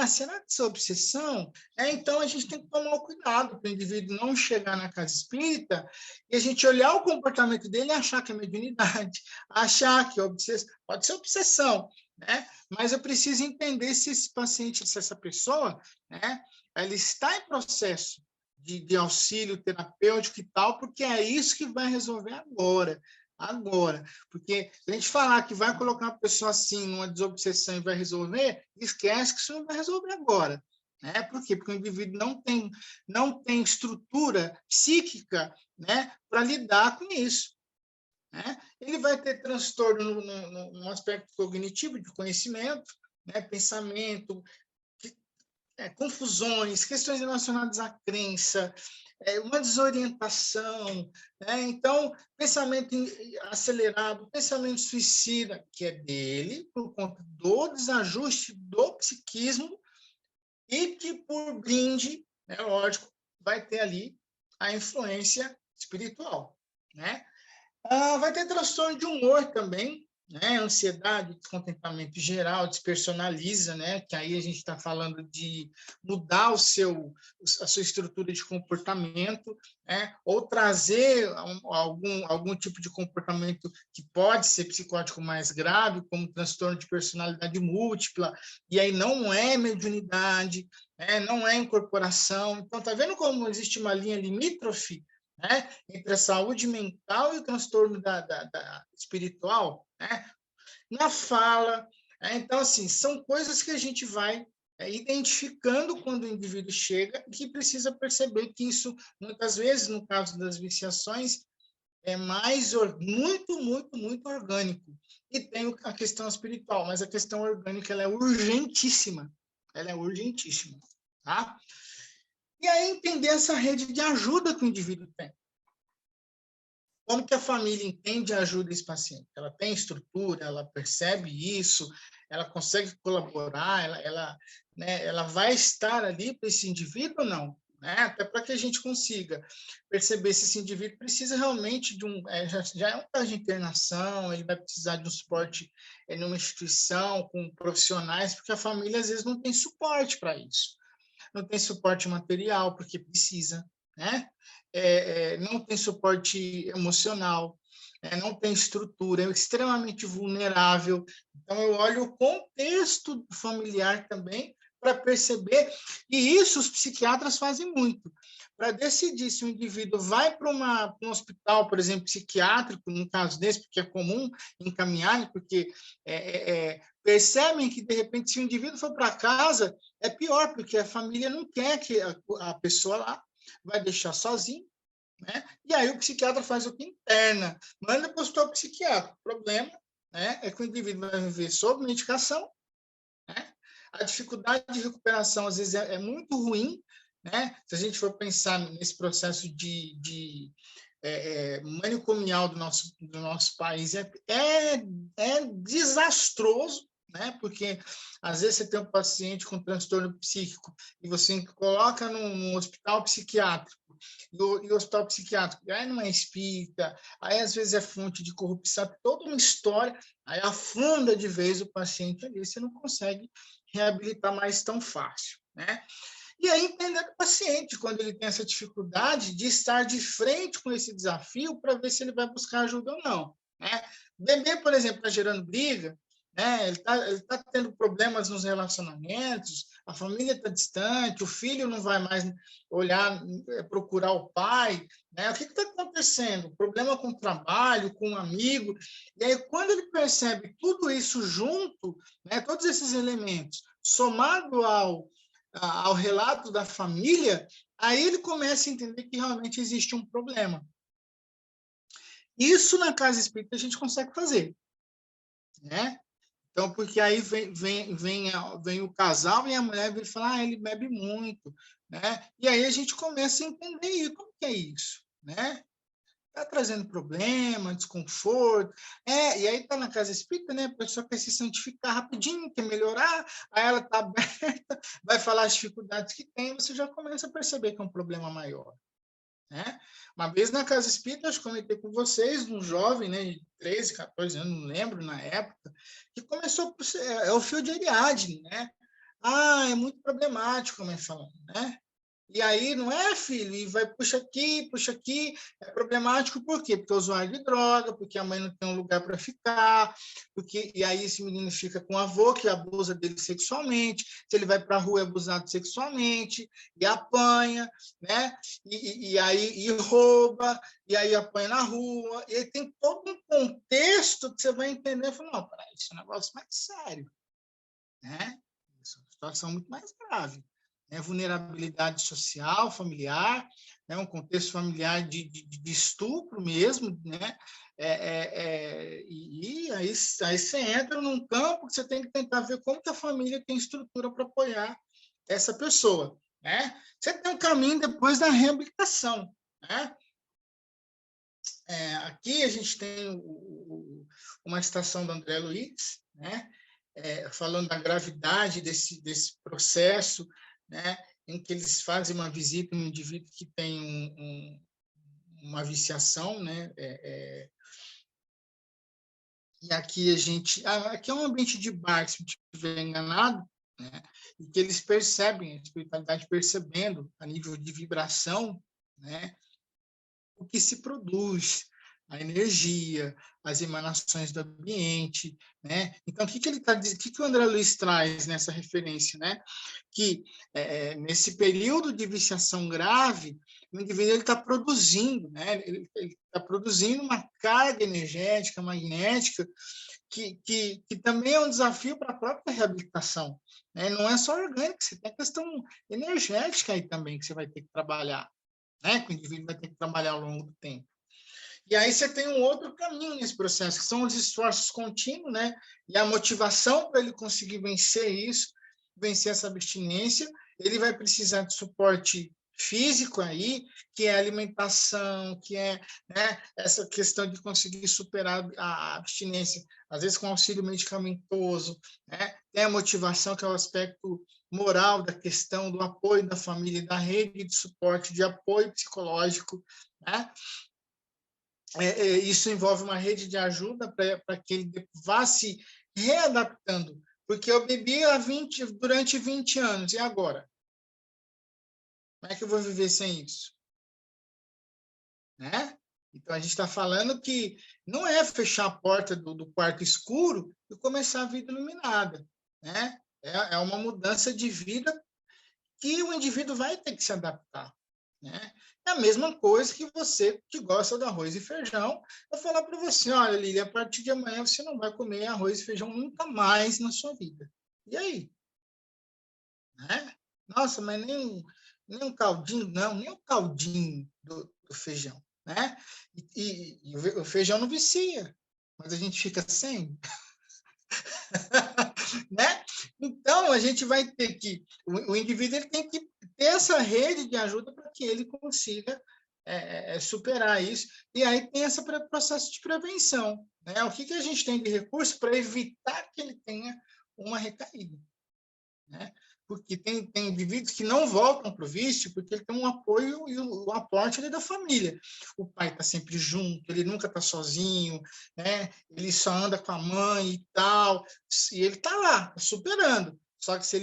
Será que isso é obsessão? Então, a gente tem que tomar cuidado para o indivíduo não chegar na casa espírita e a gente olhar o comportamento dele e achar que é mediunidade, achar que é obsessão. Pode ser obsessão, né? Mas eu preciso entender se esse paciente, se essa pessoa, né, ela está em processo de auxílio terapêutico e tal, porque é isso que vai resolver agora. Porque se a gente falar que vai colocar uma pessoa assim numa desobsessão e vai resolver, esquece que isso não vai resolver agora. Né? Por quê? Porque o indivíduo não tem estrutura psíquica, né, para lidar com isso. Né? Ele vai ter transtorno no aspecto cognitivo, de conhecimento, né, pensamento, confusões, questões relacionadas à crença, uma desorientação, né? Então, pensamento acelerado, pensamento suicida, que é dele, por conta do desajuste do psiquismo, e que, por brinde, né, lógico, vai ter ali a influência espiritual. Né? Vai ter transtorno de humor também, né? Ansiedade, descontentamento geral, despersonaliza, né? Que aí a gente está falando de mudar a sua estrutura de comportamento, né? Ou trazer algum tipo de comportamento que pode ser psicótico mais grave, como transtorno de personalidade múltipla, e aí não é mediunidade, né? Não é incorporação. Então, tá vendo como existe uma linha limítrofe, né, entre a saúde mental e o transtorno da espiritual, né, na fala. Então, assim, são coisas que a gente vai identificando quando o indivíduo chega e que precisa perceber que isso, muitas vezes, no caso das viciações, é muito orgânico. E tem a questão espiritual, mas a questão orgânica ela é urgentíssima. Ela é urgentíssima. Tá? E aí entender essa rede de ajuda que o indivíduo tem. Como que a família entende e ajuda esse paciente? Ela tem estrutura, ela percebe isso, ela consegue colaborar, ela vai estar ali para esse indivíduo ou não? Né? Até para que a gente consiga perceber se esse indivíduo precisa realmente de já é um caso de internação, ele vai precisar de um suporte em uma instituição, com profissionais, porque a família às vezes não tem suporte para isso. Não tem suporte material, porque precisa, né? Não tem suporte emocional, não tem estrutura, é extremamente vulnerável. Então, eu olho o contexto familiar também para perceber, e isso os psiquiatras fazem muito, para decidir se o indivíduo vai para um hospital, por exemplo, psiquiátrico, num caso desse, porque é comum encaminhar, porque percebem que, de repente, se o indivíduo for para casa, é pior, porque a família não quer que a pessoa lá vai deixar sozinho, né? E aí o psiquiatra faz o que interna, manda para o hospital psiquiátrico. O problema, né, é que o indivíduo vai viver sob medicação, né? A dificuldade de recuperação, às vezes, é muito ruim, né? Se a gente for pensar nesse processo manicomial do nosso país, é desastroso, né? Porque às vezes você tem um paciente com transtorno psíquico e você coloca num hospital psiquiátrico, e o hospital psiquiátrico aí não é espírita, aí às vezes é fonte de corrupção, toda uma história, aí afunda de vez o paciente ali, você não consegue reabilitar mais tão fácil, né? E aí entender o paciente, quando ele tem essa dificuldade de estar de frente com esse desafio para ver se ele vai buscar ajuda ou não, né? Bebê, por exemplo, está gerando briga, né? Ele tá tendo problemas nos relacionamentos, a família está distante, o filho não vai mais olhar, procurar o pai, né? O que está acontecendo? Problema com o trabalho, com um amigo. E aí, quando ele percebe tudo isso junto, né? Todos esses elementos, somado ao relato da família, aí ele começa a entender que realmente existe um problema. Isso na casa espírita a gente consegue fazer, né? Então, porque aí vem o casal e a mulher vem falar, ele bebe muito, né? E aí a gente começa a entender como que é isso, né? Está trazendo problema, desconforto, e aí está na casa espírita, né? A pessoa quer se santificar rapidinho, quer melhorar, aí ela está aberta, vai falar as dificuldades que tem, você já começa a perceber que é um problema maior, né? Uma vez na casa espírita, eu comentei com vocês, um jovem, né, de 13, 14 anos, não lembro na época, que começou o fio de Ariadne, né? Ah, é muito problemático, como é falando, né? E aí, não é, filho? E vai, puxa aqui. É problemático por quê? Porque é usuário de droga, porque a mãe não tem um lugar para ficar, e aí esse menino fica com o avô, que abusa dele sexualmente, se ele vai para a rua é abusado sexualmente, e apanha, né? E aí rouba, e aí apanha na rua, e aí tem todo um contexto que você vai entender e falar, não, peraí, isso é um negócio mais sério, né? Isso é uma situação muito mais grave. Vulnerabilidade social, familiar, um contexto familiar de estupro mesmo, né? E aí você entra num campo que você tem que tentar ver como que a família tem estrutura para apoiar essa pessoa, né? Você tem um caminho depois da reabilitação, né? Aqui a gente tem uma citação do André Luiz, né? Falando da gravidade desse processo, né, em que eles fazem uma visita a um indivíduo que tem uma viciação, né? E aqui aqui é um ambiente de bar, se eu estiver enganado, né? E que eles percebem, a espiritualidade percebendo a nível de vibração, né? O que se produz, a energia, as emanações do ambiente, né? Então, o que ele está dizendo? O que o André Luiz traz nessa referência, né? Que nesse período de viciação grave, o indivíduo está produzindo, né? Ele está produzindo uma carga energética, magnética, que também é um desafio para a própria reabilitação, né? Não é só orgânica, você tem a questão energética aí também que você vai ter que trabalhar, né? Que o indivíduo vai ter que trabalhar ao longo do tempo. E aí você tem um outro caminho nesse processo, que são os esforços contínuos, né? E a motivação para ele conseguir vencer isso, vencer essa abstinência, ele vai precisar de suporte físico aí, que é a alimentação, que é, né, essa questão de conseguir superar a abstinência, às vezes com auxílio medicamentoso, né? Tem a motivação, que é o aspecto moral da questão do apoio da família, da rede de suporte, de apoio psicológico, né? Isso envolve uma rede de ajuda para que ele vá se readaptando, porque eu bebi durante 20 anos, e agora? Como é que eu vou viver sem isso? Né? Então, a gente está falando que não é fechar a porta do quarto escuro e começar a vida iluminada, né? É uma mudança de vida que o indivíduo vai ter que se adaptar, né? É a mesma coisa que você que gosta de arroz e feijão, eu falar para você, olha, Lili, a partir de amanhã você não vai comer arroz e feijão nunca mais na sua vida. E aí? Né? Nossa, mas nem um caldinho, não, nem o caldinho do feijão, né? E o feijão não vicia, mas a gente fica sem. Né? Então, a gente vai ter que... O indivíduo ele tem que ter essa rede de ajuda para que ele consiga superar isso. E aí tem esse processo de prevenção. Né? O que a gente tem de recurso para evitar que ele tenha uma recaída, né? Porque tem indivíduos que não voltam para o vício porque ele tem um apoio e o aporte ali da família. O pai está sempre junto, ele nunca está sozinho, né? Ele só anda com a mãe e tal, e ele está lá, tá superando. Só que se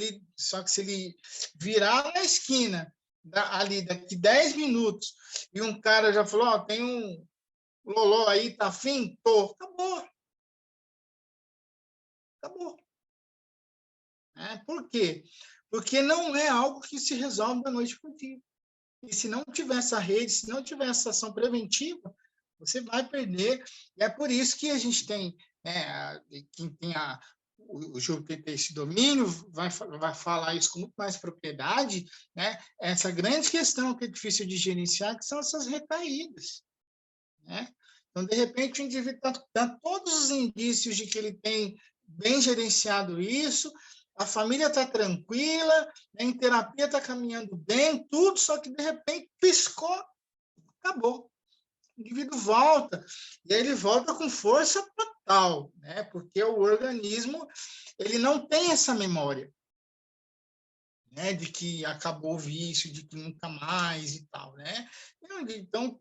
ele virar na esquina, ali daqui 10 minutos, e um cara já falou, ó, tem um loló aí, tá afim? Tô. Acabou. Acabou. Por quê? Porque não é algo que se resolve da noite para o dia. E se não tiver essa rede, se não tiver essa ação preventiva, você vai perder. E é por isso que a gente tem, quem tem o Júlio que tem esse domínio, vai falar isso com muito mais propriedade, né? Essa grande questão que é difícil de gerenciar, que são essas recaídas, né? Então, de repente, o indivíduo dá todos os indícios de que ele tem bem gerenciado isso, a família está tranquila, né, em terapia está caminhando bem, tudo, só que, de repente, piscou, acabou. O indivíduo volta, e aí ele volta com força total, né, porque o organismo ele não tem essa memória, né, de que acabou o vício, de que nunca mais e tal, né? Então,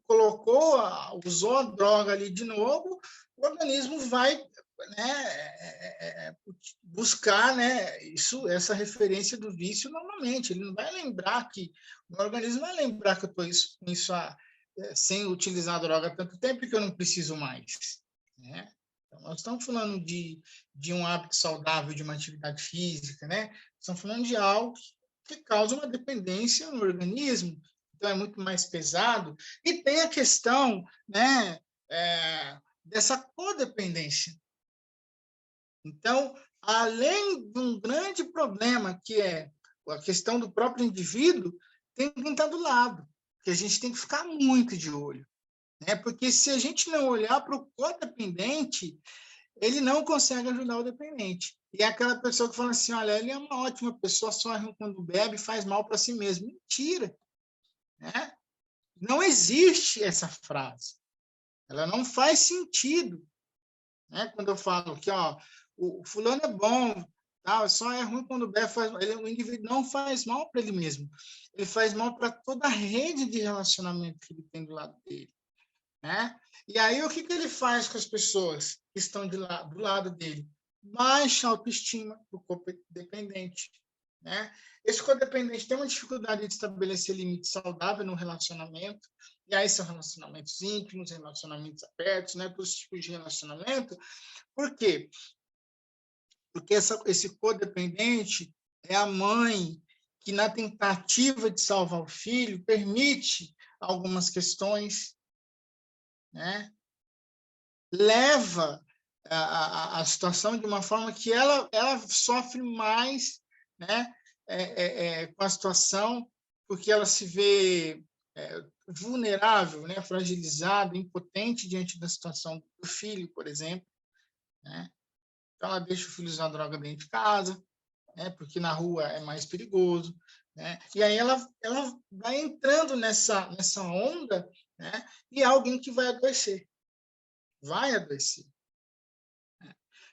usou a droga ali de novo, o organismo vai, né, buscar, né, essa referência do vício novamente. Ele não vai lembrar o organismo vai lembrar que eu estou com isso sem utilizar a droga há tanto tempo que eu não preciso mais, né? Então, nós estamos falando de um hábito saudável, de uma atividade física, né? Estamos falando de algo que causa uma dependência no organismo, então é muito mais pesado. E tem a questão, né, dessa codependência. Então, além de um grande problema, que é a questão do próprio indivíduo, tem quem está do lado, que a gente tem que ficar muito de olho, né? Porque se a gente não olhar para o codependente, ele não consegue ajudar o dependente. E é aquela pessoa que fala assim, olha, ele é uma ótima pessoa, só quando bebe faz mal para si mesmo. Mentira, né? Não existe essa frase. Ela não faz sentido, né? Quando eu falo que o fulano é bom, só é ruim quando bebe, o indivíduo não faz mal para ele mesmo. Ele faz mal para toda a rede de relacionamento que ele tem do lado dele, né? E aí, o que ele faz com as pessoas que estão do lado dele? Baixa a autoestima do codependente, né? Esse codependente tem uma dificuldade de estabelecer limites saudáveis no relacionamento, e aí são relacionamentos íntimos, relacionamentos abertos, né? Todos os tipos de relacionamento. Por quê? Porque esse codependente é a mãe que, na tentativa de salvar o filho, permite algumas questões, né? Leva a situação de uma forma que ela sofre mais, né, com a situação, porque ela se vê vulnerável, né, fragilizada, impotente diante da situação do filho, por exemplo, né? Então, ela deixa o filho usar droga dentro de casa, né, porque na rua é mais perigoso, né? E aí ela vai entrando nessa onda, né, e é alguém que vai adoecer.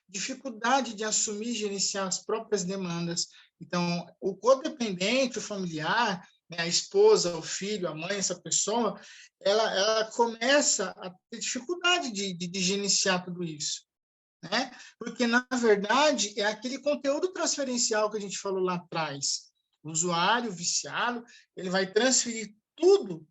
Dificuldade de assumir e gerenciar as próprias demandas. Então, o codependente, o familiar, né, a esposa, o filho, a mãe, essa pessoa, ela começa a ter dificuldade de gerenciar tudo isso, né? Porque, na verdade, é aquele conteúdo transferencial que a gente falou lá atrás. O usuário viciado, ele vai transferir tudo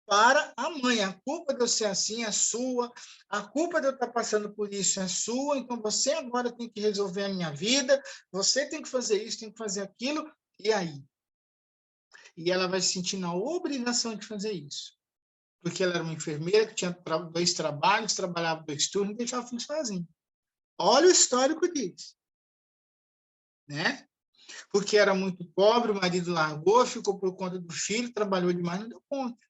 para a mãe. A culpa de eu ser assim é sua, a culpa de eu estar passando por isso é sua, então você agora tem que resolver a minha vida, você tem que fazer isso, tem que fazer aquilo, e aí? E ela vai se sentir na obrigação de fazer isso. Porque ela era uma enfermeira que tinha 2 trabalhos, trabalhava 2 turnos e deixava o filho sozinho. Olha o histórico disso, né? Porque era muito pobre, o marido largou, ficou por conta do filho, trabalhou demais, não deu conta.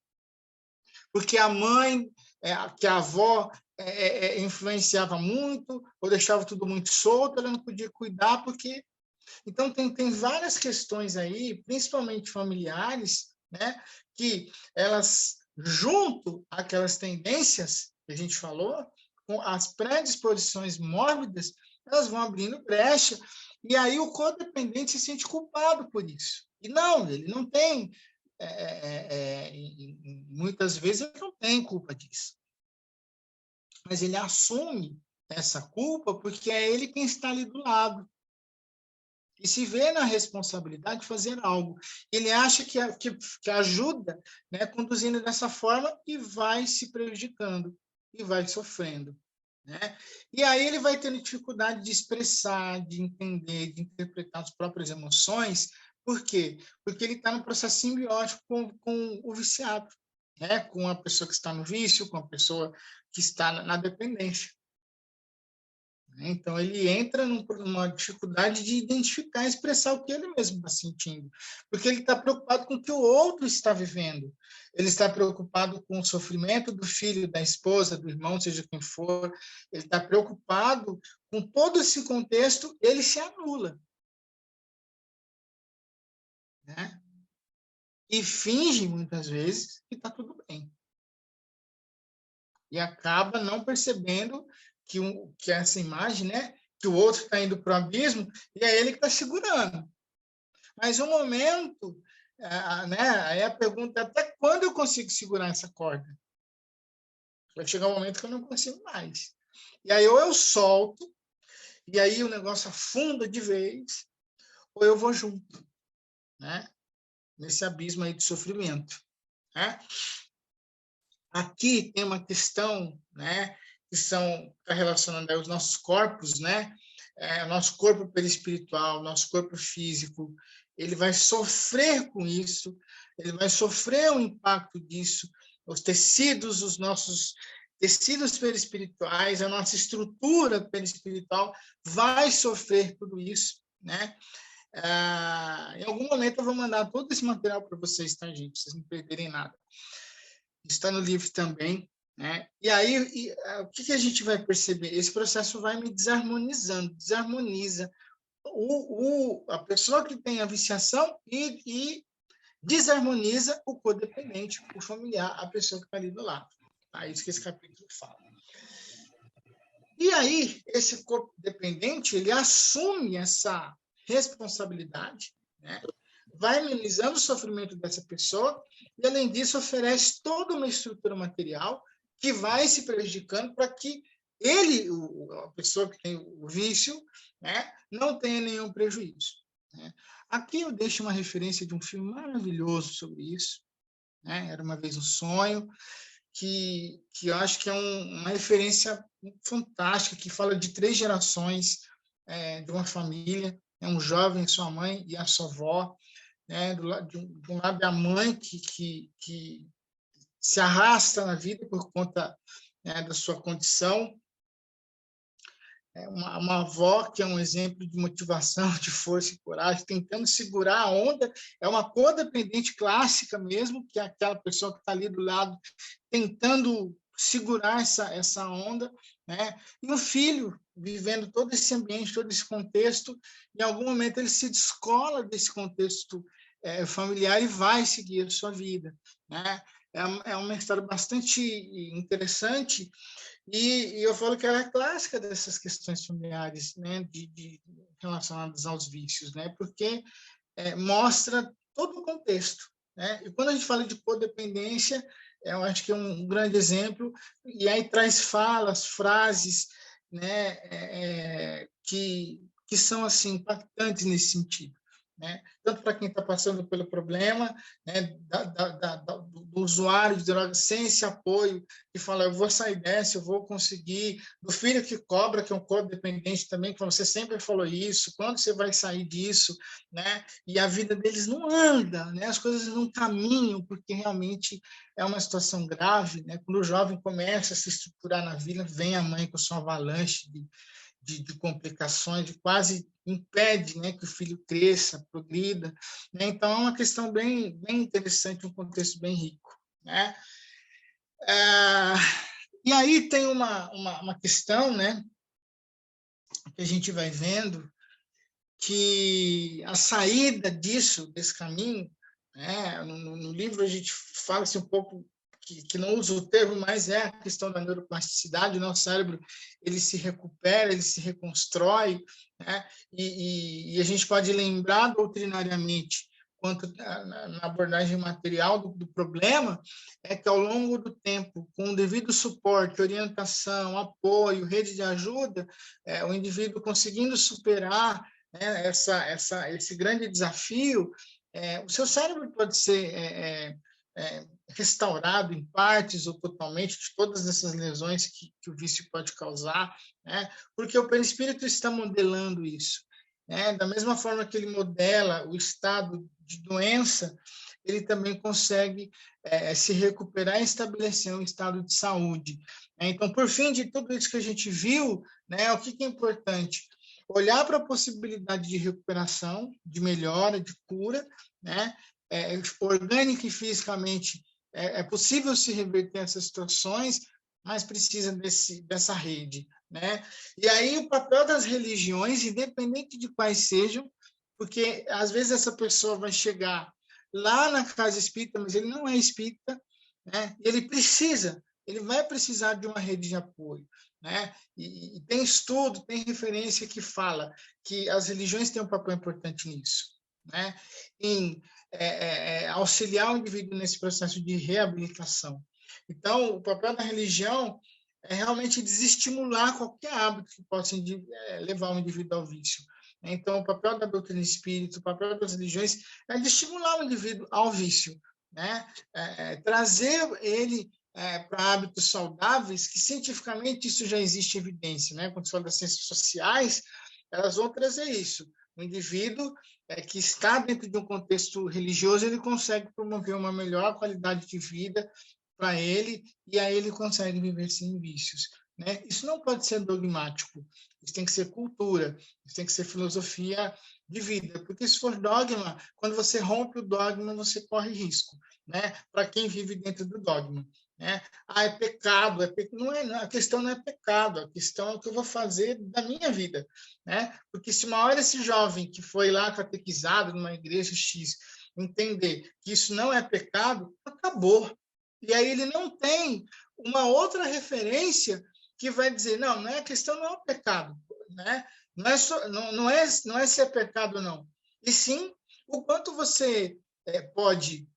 Porque a mãe, que a avó influenciava muito, ou deixava tudo muito solto, ela não podia cuidar, porque... Então, tem várias questões aí, principalmente familiares, né, que elas, junto àquelas tendências que a gente falou, com as predisposições mórbidas, elas vão abrindo brecha, e aí o codependente se sente culpado por isso. E não, ele não tem, muitas vezes ele não tem culpa disso. Mas ele assume essa culpa porque é ele quem está ali do lado. E se vê na responsabilidade de fazer algo. Ele acha que ajuda, né, conduzindo dessa forma, e vai se prejudicando, e vai sofrendo. Né? E aí ele vai tendo dificuldade de expressar, de entender, de interpretar as próprias emoções. Por quê? Porque ele está no processo simbiótico com o viciado, né? Com a pessoa que está no vício, com a pessoa que está na dependência. Então, ele entra numa dificuldade de identificar e expressar o que ele mesmo está sentindo, porque ele está preocupado com o que o outro está vivendo. Ele está preocupado com o sofrimento do filho, da esposa, do irmão, seja quem for. Ele está preocupado com todo esse contexto, ele se anula. Né? E finge, muitas vezes, que está tudo bem. E acaba não percebendo que essa imagem, né, que o outro está indo para o abismo, e é ele que está segurando. Mas um momento, né, aí a pergunta é: até quando eu consigo segurar essa corda? Vai chegar um momento que eu não consigo mais. E aí ou eu solto, e aí o negócio afunda de vez, ou eu vou junto, né, nesse abismo aí de sofrimento. Né? Aqui tem uma questão, né, que está relacionada aos nossos corpos, né? O nosso corpo perispiritual, nosso corpo físico, ele vai sofrer com isso, ele vai sofrer o impacto disso, os nossos tecidos perispirituais, a nossa estrutura perispiritual vai sofrer tudo isso, né? Em algum momento eu vou mandar todo esse material para vocês, tá, gente? Vocês não perderem nada. Está no livro também. Né? E aí, o que a gente vai perceber? Esse processo vai me desarmonizando, desarmoniza a pessoa que tem a viciação e desarmoniza o codependente, o familiar, a pessoa que está ali do lado. Tá? Isso que esse capítulo fala. E aí, esse corpo dependente, ele assume essa responsabilidade, né? Vai minimizando o sofrimento dessa pessoa e, além disso, oferece toda uma estrutura material que vai se prejudicando para que ele, a pessoa que tem o vício, né, não tenha nenhum prejuízo. Né? Aqui eu deixo uma referência de um filme maravilhoso sobre isso. Né? Era uma vez um sonho, que eu acho que é uma referência fantástica, que fala de 3 gerações de uma família, um jovem, sua mãe e a sua avó. Né? De um lado, a mãe que se arrasta na vida por conta, né, da sua condição. Uma avó que é um exemplo de motivação, de força e coragem, tentando segurar a onda. É uma codependente clássica mesmo, que é aquela pessoa que está ali do lado, tentando segurar essa onda. Né? E o filho, vivendo todo esse ambiente, todo esse contexto, em algum momento ele se descola desse contexto familiar e vai seguir a sua vida. Né? É uma história bastante interessante, e eu falo que ela é clássica dessas questões familiares, né, relacionadas aos vícios, né, porque mostra todo o contexto. Né? E quando a gente fala de codependência, eu acho que é um grande exemplo, e aí traz falas, frases, né, que são assim, impactantes nesse sentido. Né? Tanto para quem está passando pelo problema, né, do usuário de drogas sem esse apoio, que fala: eu vou sair dessa, eu vou conseguir, do filho que cobra, que é um codependente também, que você sempre falou isso, quando você vai sair disso, né? E a vida deles não anda, né? As coisas não caminham, porque realmente é uma situação grave. Né? Quando o jovem começa a se estruturar na vida, vem a mãe com sua avalanche de complicações, de quase impede, né, que o filho cresça, progrida. Né? Então, é uma questão bem interessante, um contexto bem rico. Né? E aí tem uma questão, né, que a gente vai vendo, que a saída desse caminho, né, no livro a gente fala-se um pouco que não usa o termo, mas é a questão da neuroplasticidade. O nosso cérebro, ele se recupera, ele se reconstrói, né? E a gente pode lembrar doutrinariamente, quanto na abordagem material do problema, é que ao longo do tempo, com o devido suporte, orientação, apoio, rede de ajuda, o indivíduo conseguindo superar, né, esse grande desafio, o seu cérebro pode ser restaurado em partes ou totalmente de todas essas lesões que o vício pode causar, né? Porque o perispírito está modelando isso, né? Da mesma forma que ele modela o estado de doença, ele também consegue se recuperar e estabelecer um estado de saúde. Então, por fim de tudo isso que a gente viu, né, o que é importante? Olhar para a possibilidade de recuperação, de melhora, de cura, né? Orgânica e fisicamente é possível se reverter essas situações, mas precisa dessa rede, né? E aí o papel das religiões, independente de quais sejam, porque às vezes essa pessoa vai chegar lá na casa espírita, mas ele não é espírita, né? E ele vai precisar de uma rede de apoio, né? E tem estudo, tem referência que fala que as religiões têm um papel importante nisso, né? Em auxiliar o indivíduo nesse processo de reabilitação. Então, o papel da religião é realmente desestimular qualquer hábito que possa levar o indivíduo ao vício. Então, o papel da doutrina espírita, o papel das religiões é de estimular o indivíduo ao vício, né? Trazer ele para hábitos saudáveis, que cientificamente isso já existe evidência, né? Quando se fala das ciências sociais, elas vão trazer isso. O indivíduo que está dentro de um contexto religioso, ele consegue promover uma melhor qualidade de vida para ele, e aí ele consegue viver sem vícios, né? Isso não pode ser dogmático, isso tem que ser cultura, isso tem que ser filosofia de vida, porque se for dogma, quando você rompe o dogma, você corre risco, né? Para quem vive dentro do dogma, né? É pecado, a questão não é pecado, a questão é o que eu vou fazer da minha vida, né? Porque se uma hora esse jovem que foi lá catequizado numa igreja X entender que isso não é pecado, acabou. E aí ele não tem uma outra referência que vai dizer, não a questão não é o pecado, né? Não é se é pecado ou não, e sim o quanto você pode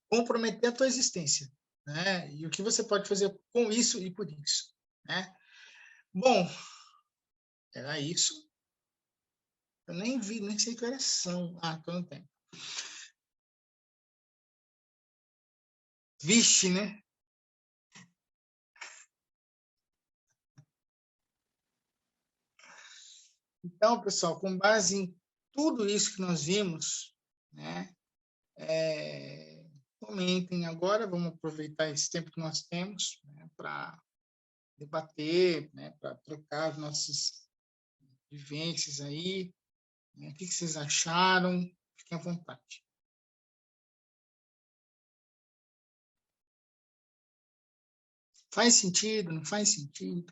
comprometer a tua existência, né? E o que você pode fazer com isso e por isso, né? Bom, era isso. Eu nem sei que horas são. Estou no tempo. Vixe, né? Então, pessoal, com base em tudo isso que nós vimos, né? Comentem agora, vamos aproveitar esse tempo que nós temos, né, para debater, né, para trocar as nossas vivências aí, né? O que vocês acharam? Fiquem à vontade. Faz sentido? Não faz sentido?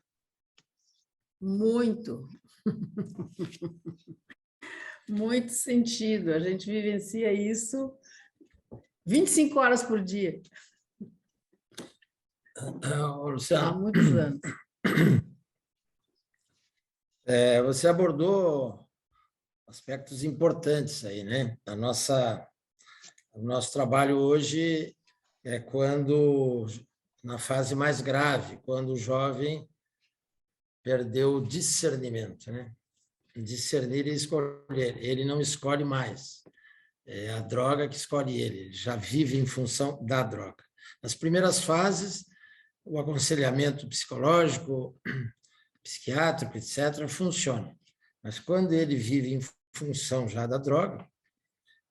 Muito. Muito sentido. A gente vivencia isso 25 horas por dia. Luciano, Há muitos anos. Você abordou aspectos importantes aí, né? O nosso trabalho hoje é quando, na fase mais grave, quando o jovem perdeu o discernimento, né? Discernir e escolher. Ele não escolhe mais. É a droga que escolhe ele já vive em função da droga. Nas primeiras fases, o aconselhamento psicológico, psiquiátrico, etc., funciona. Mas quando ele vive em função já da droga,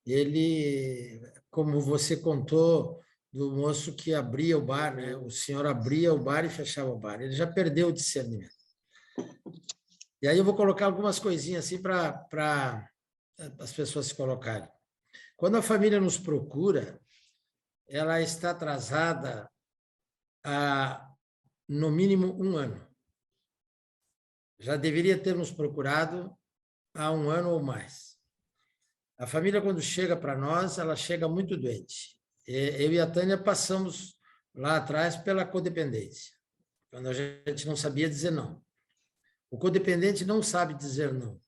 ele, como você contou do moço que abria o bar, né? O senhor abria o bar e fechava o bar, ele já perdeu o discernimento. E aí eu vou colocar algumas coisinhas assim para as pessoas se colocarem. Quando a família nos procura, ela está atrasada há, no mínimo, 1 ano. Já deveria ter nos procurado há 1 ano ou mais. A família, quando chega para nós, ela chega muito doente. Eu e a Tânia passamos lá atrás pela codependência, quando a gente não sabia dizer não. O codependente não sabe dizer não.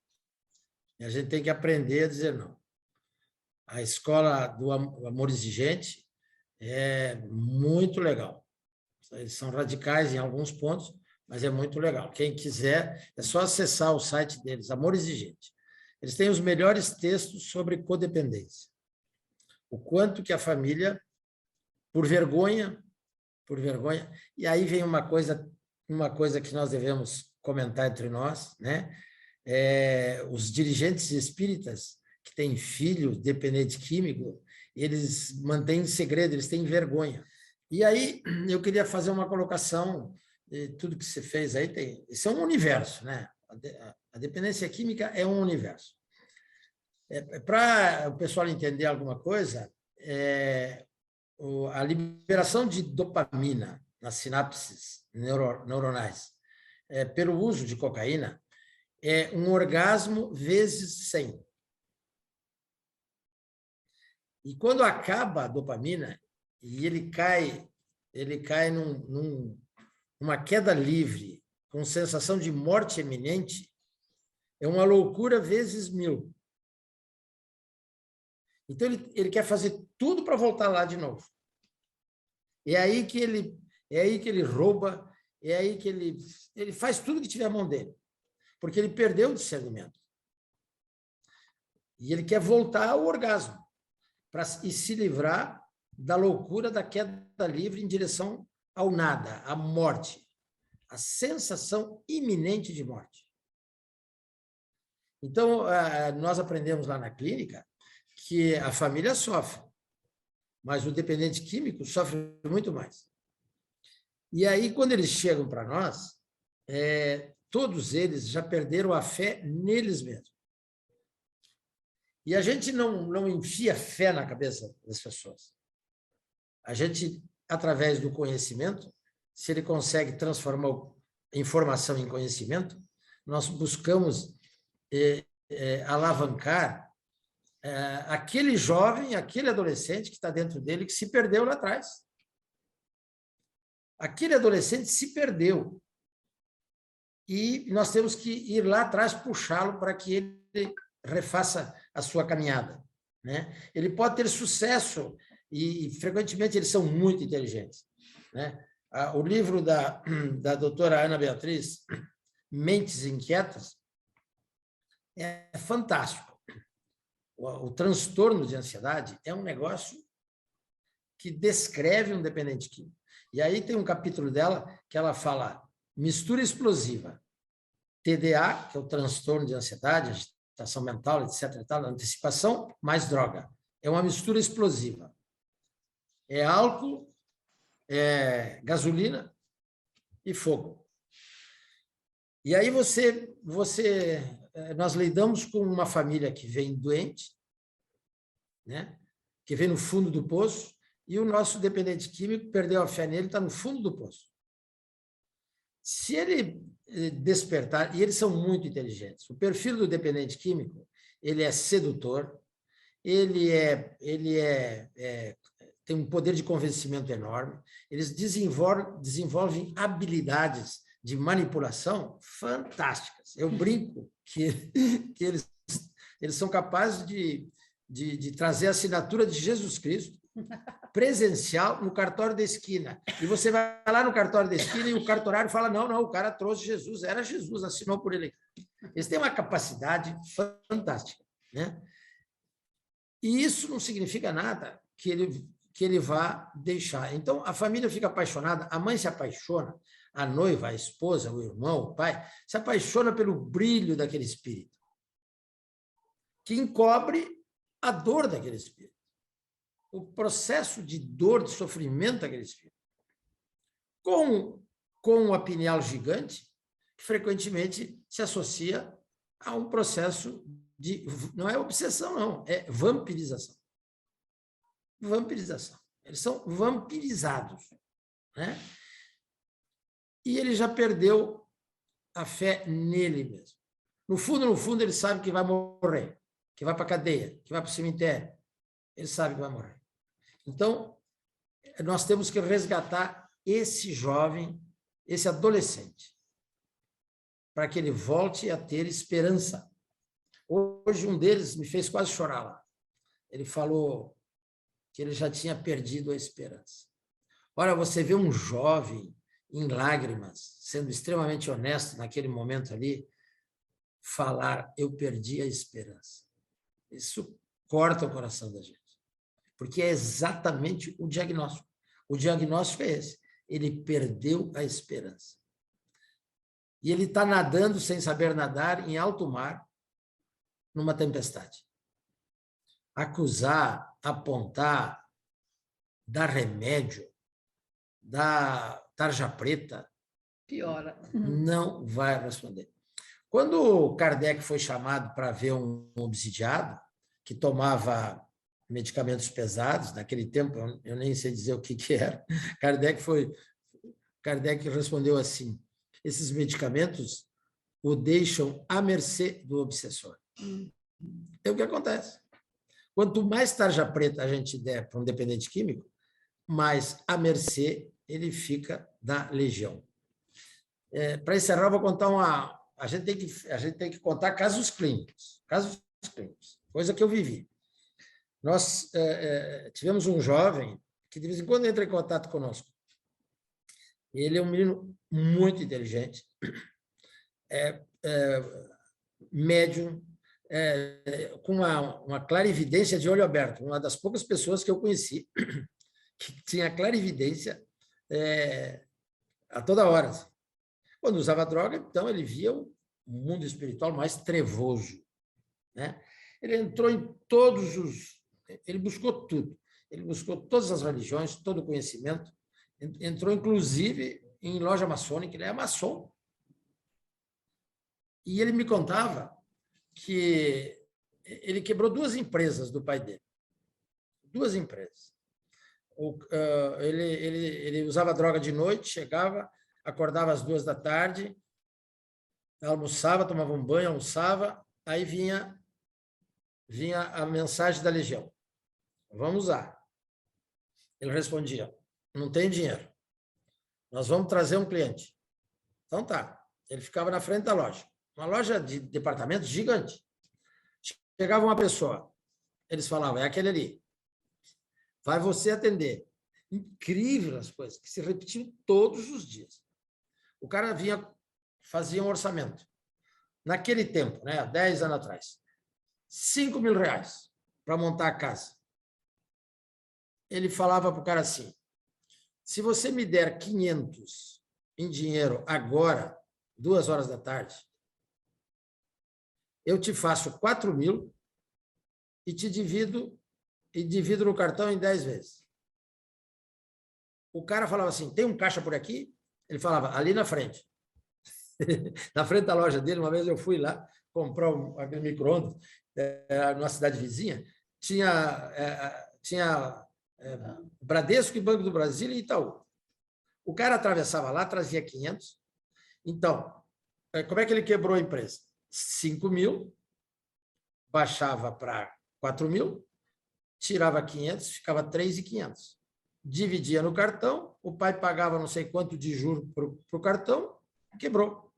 E a gente tem que aprender a dizer não. A escola do amor exigente é muito legal. Eles são radicais em alguns pontos, mas é muito legal. Quem quiser, é só acessar o site deles, Amor Exigente. Eles têm os melhores textos sobre codependência. O quanto que a família, por vergonha, e aí vem uma coisa que nós devemos comentar entre nós, né? Os dirigentes espíritas que têm filho dependente químico, eles mantêm segredo, eles têm vergonha. E aí eu queria fazer uma colocação, tudo que você fez aí tem, isso é um universo, né? A dependência química é um universo. Para o pessoal entender alguma coisa, a liberação de dopamina nas sinapses neuronais pelo uso de cocaína é um orgasmo vezes 100. E quando acaba a dopamina e ele cai numa queda livre, com sensação de morte iminente, é uma loucura vezes 1000. Então, ele quer fazer tudo para voltar lá de novo. É aí que ele rouba, é aí que ele faz tudo que tiver a mão dele, porque ele perdeu o discernimento. E ele quer voltar ao orgasmo e se livrar da loucura da queda livre em direção ao nada, à morte, a sensação iminente de morte. Então, nós aprendemos lá na clínica que a família sofre, mas o dependente químico sofre muito mais. E aí, quando eles chegam para nós, todos eles já perderam a fé neles mesmos. E a gente não enfia fé na cabeça das pessoas. A gente, através do conhecimento, se ele consegue transformar informação em conhecimento, nós buscamos alavancar aquele jovem, aquele adolescente que está dentro dele, que se perdeu lá atrás. Aquele adolescente se perdeu. E nós temos que ir lá atrás, puxá-lo para que ele refaça a sua caminhada, né? Ele pode ter sucesso e frequentemente eles são muito inteligentes, né? O livro da doutora Ana Beatriz, Mentes Inquietas, é fantástico. O transtorno de ansiedade é um negócio que descreve um dependente químico. E aí tem um capítulo dela que ela fala mistura explosiva, TDA, que é o transtorno de ansiedade, agitação mental, etc. e tal, antecipação, mais droga. É uma mistura explosiva. É álcool, é gasolina e fogo. E aí nós lidamos com uma família que vem doente, né? Que vem no fundo do poço, e o nosso dependente químico perdeu a fé nele, está no fundo do poço. Se ele despertar, e eles são muito inteligentes, o perfil do dependente químico, ele é sedutor, ele tem um poder de convencimento enorme, eles desenvolvem habilidades de manipulação fantásticas. Eu brinco que eles são capazes de trazer a assinatura de Jesus Cristo presencial no cartório da esquina. E você vai lá no cartório da esquina e o cartorário fala, não, o cara trouxe Jesus, era Jesus, assinou por ele. Eles têm uma capacidade fantástica, né? E isso não significa nada que ele vá deixar. Então, a família fica apaixonada, a mãe se apaixona, a noiva, a esposa, o irmão, o pai, se apaixona pelo brilho daquele espírito, que encobre a dor daquele espírito, o processo de dor, de sofrimento daquele espírito, com a pineal gigante, que frequentemente se associa a um processo de... Não é obsessão, não, é vampirização. Vampirização. Eles são vampirizados, né? E ele já perdeu a fé nele mesmo. No fundo, ele sabe que vai morrer, que vai para a cadeia, que vai para o cemitério. Ele sabe que vai morrer. Então, nós temos que resgatar esse jovem, esse adolescente, para que ele volte a ter esperança. Hoje, um deles me fez quase chorar lá. Ele falou que ele já tinha perdido a esperança. Ora, você vê um jovem em lágrimas, sendo extremamente honesto naquele momento ali, falar, eu perdi a esperança. Isso corta o coração da gente, porque é exatamente o diagnóstico. O diagnóstico é esse, ele perdeu a esperança. E ele está nadando sem saber nadar em alto mar, numa tempestade. Acusar, apontar, dar remédio, dar tarja preta, Piora. não vai responder. Quando Kardec foi chamado para ver um obsidiado, que tomava medicamentos pesados, naquele tempo eu nem sei dizer o que era, Kardec respondeu assim, esses medicamentos o deixam à mercê do obsessor. É o que acontece. Quanto mais tarja preta a gente der para um dependente químico, mais à mercê ele fica da legião. Para encerrar, eu vou contar uma... A gente tem que contar casos clínicos, coisa que eu vivi. Nós tivemos um jovem que de vez em quando entra em contato conosco. Ele é um menino muito inteligente, médium, com uma clarividência de olho aberto, uma das poucas pessoas que eu conheci que tinha clarividência a toda hora. Assim. Quando usava droga, então ele via o mundo espiritual mais trevoso, né? Ele entrou em todos os... Ele buscou tudo. Ele buscou todas as religiões, todo o conhecimento. Entrou, inclusive, em loja maçônica. Ele é maçom. E ele me contava que ele quebrou 2 empresas do pai dele. 2 empresas. Ele usava droga de noite, chegava, acordava às 2 da tarde, almoçava, tomava um banho, almoçava, aí vinha a mensagem da legião. Vamos usar. Ele respondia, não tenho dinheiro. Nós vamos trazer um cliente. Então tá. Ele ficava na frente da loja. Uma loja de departamentos gigante. Chegava uma pessoa. Eles falavam, é aquele ali. Vai você atender. Incrível as coisas, que se repetiam todos os dias. O cara vinha, fazia um orçamento. Naquele tempo, né, 10 anos atrás, 5 mil reais para montar a casa. Ele falava para o cara assim, se você me der 500 em dinheiro agora, 2 horas da tarde, eu te faço 4 mil e te divido no cartão em 10 vezes. O cara falava assim, tem um caixa por aqui? Ele falava, ali na frente. Na frente da loja dele, uma vez eu fui lá comprar aquele micro-ondas numa cidade vizinha, tinha Bradesco e Banco do Brasil e Itaú. O cara atravessava lá, trazia 500. Então, como é que ele quebrou a empresa? 5 mil, baixava para 4 mil, tirava 500, ficava 3.500. Dividia no cartão, o pai pagava não sei quanto de juros para o cartão, quebrou.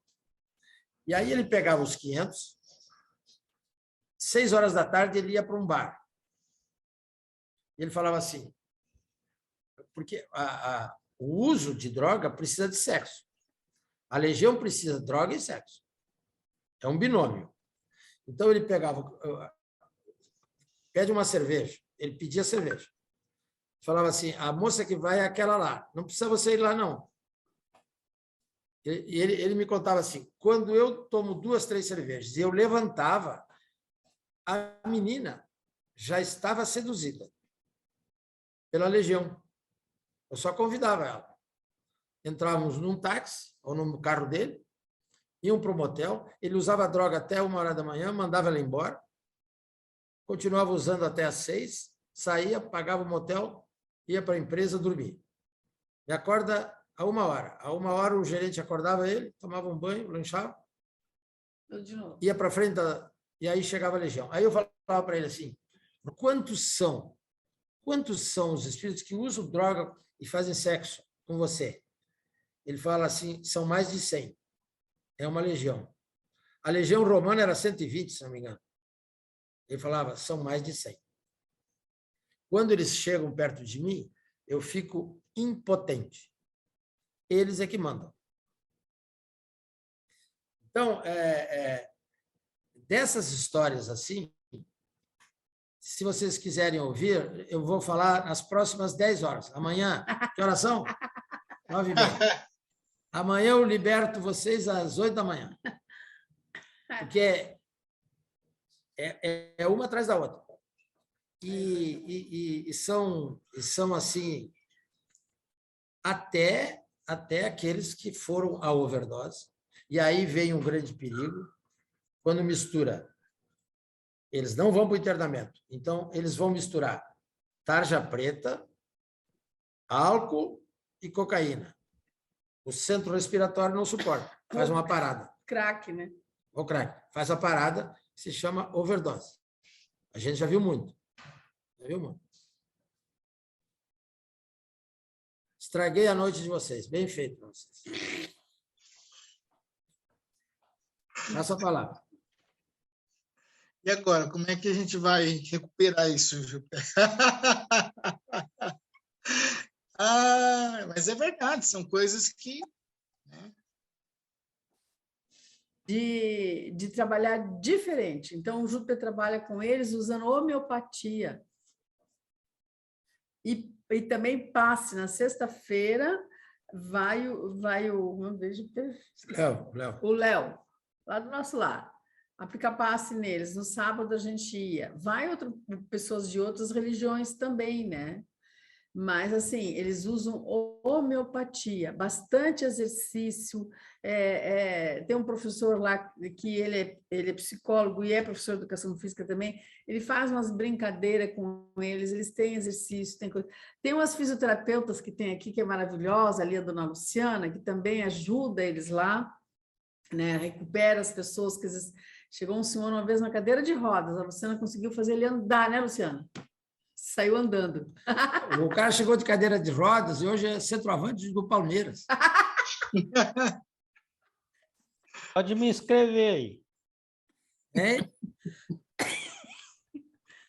E aí ele pegava os 500, 6 horas da tarde ele ia para um bar. E ele falava assim, porque o uso de droga precisa de sexo. A legião precisa de droga e sexo. É um binômio. Então ele pegava, pede uma cerveja, ele pedia cerveja. Falava assim, a moça que vai é aquela lá, não precisa você ir lá não. E ele me contava assim, quando eu tomo 2, 3 cervejas e eu levantava, a menina já estava seduzida pela legião. Eu só convidava ela. Entrávamos num táxi ou no carro dele, iam para o motel, ele usava droga até 1 hora da manhã, mandava ela embora, continuava usando até às 6, saía, pagava o motel, ia para a empresa dormir. E acorda a 1 hora. A 1 hora o gerente acordava ele, tomava um banho, lanchava, ia para frente, e aí chegava a legião. Aí eu falava para ele assim, quantos são? quantos são os espíritos que usam droga e fazem sexo com você? Ele fala assim, são mais de 100. É uma legião. A legião romana era 120, se não me engano. Ele falava, são mais de 100. Quando eles chegam perto de mim, eu fico impotente. Eles é que mandam. Então, dessas histórias assim, se vocês quiserem ouvir, eu vou falar nas próximas 10 horas. Amanhã, que horas são? 9h30. Amanhã eu liberto vocês às 8 da manhã. Porque é uma atrás da outra. E são assim, até aqueles que foram à overdose. E aí vem um grande perigo, quando mistura. Eles não vão para o internamento. Então, eles vão misturar tarja preta, álcool e cocaína. O centro respiratório não suporta. Faz uma parada. Crack, né? O crack. Faz a parada, se chama overdose. A gente já viu muito. Já viu muito. Estraguei a noite de vocês. Bem feito para vocês. Passa a palavra. E agora, como é que a gente vai recuperar isso, Júpiter? Mas é verdade, são coisas que... Né? De trabalhar diferente. Então, o Júpiter trabalha com eles usando homeopatia. E também passe, na sexta-feira, vai o Léo, lá do nosso lar, aplicar passe neles. No sábado a gente ia. Vai pessoas de outras religiões também, né? Mas, assim, eles usam homeopatia, bastante exercício. Tem um professor lá que ele é psicólogo e é professor de educação física também. Ele faz umas brincadeiras com eles têm exercício, tem coisa. Tem umas fisioterapeutas que tem aqui, que é maravilhosa, ali a dona Luciana, que também ajuda eles lá, né? Recupera as pessoas, que às vezes chegou um senhor uma vez na cadeira de rodas, a Luciana conseguiu fazer ele andar, né, Luciana? Saiu andando. O cara chegou de cadeira de rodas e hoje é centroavante do Palmeiras. Pode me inscrever aí.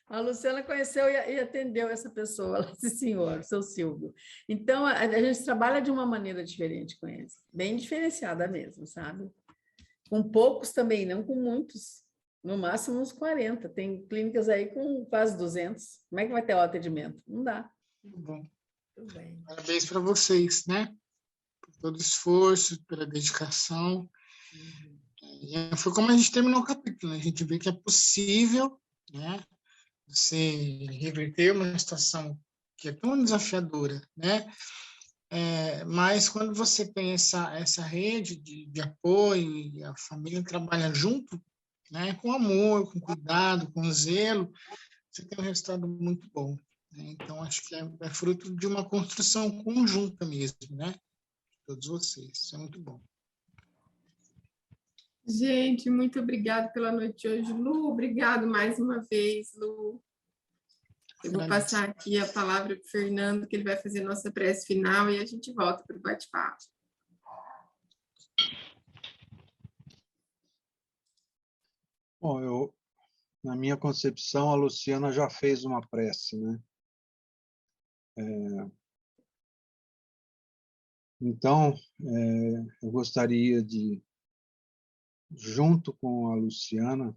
A Luciana conheceu e atendeu essa pessoa, esse senhor, o seu Silvio. Então, a gente trabalha de uma maneira diferente com eles, bem diferenciada mesmo, sabe? Com poucos também, não com muitos. No máximo uns 40. Tem clínicas aí com quase 200. Como é que vai ter o atendimento? Não dá. Muito bom. Tudo bem. Parabéns para vocês, né? Por todo o esforço, pela dedicação. E foi como a gente terminou o capítulo, né? A gente vê que é possível, né? Você reverter uma situação que é tão desafiadora, né? Mas quando você tem essa rede de apoio e a família trabalha junto, né, com amor, com cuidado, com zelo, você tem um resultado muito bom. Né? Então, acho que é fruto de uma construção conjunta mesmo, né? De todos vocês. Isso é muito bom. Gente, muito obrigada pela noite de hoje. Lu, obrigado mais uma vez, Lu. Eu vou passar aqui a palavra para o Fernando, que ele vai fazer a nossa prece final e a gente volta para o bate-papo. Bom, na minha concepção, a Luciana já fez uma prece, né? Então, eu gostaria de, junto com a Luciana,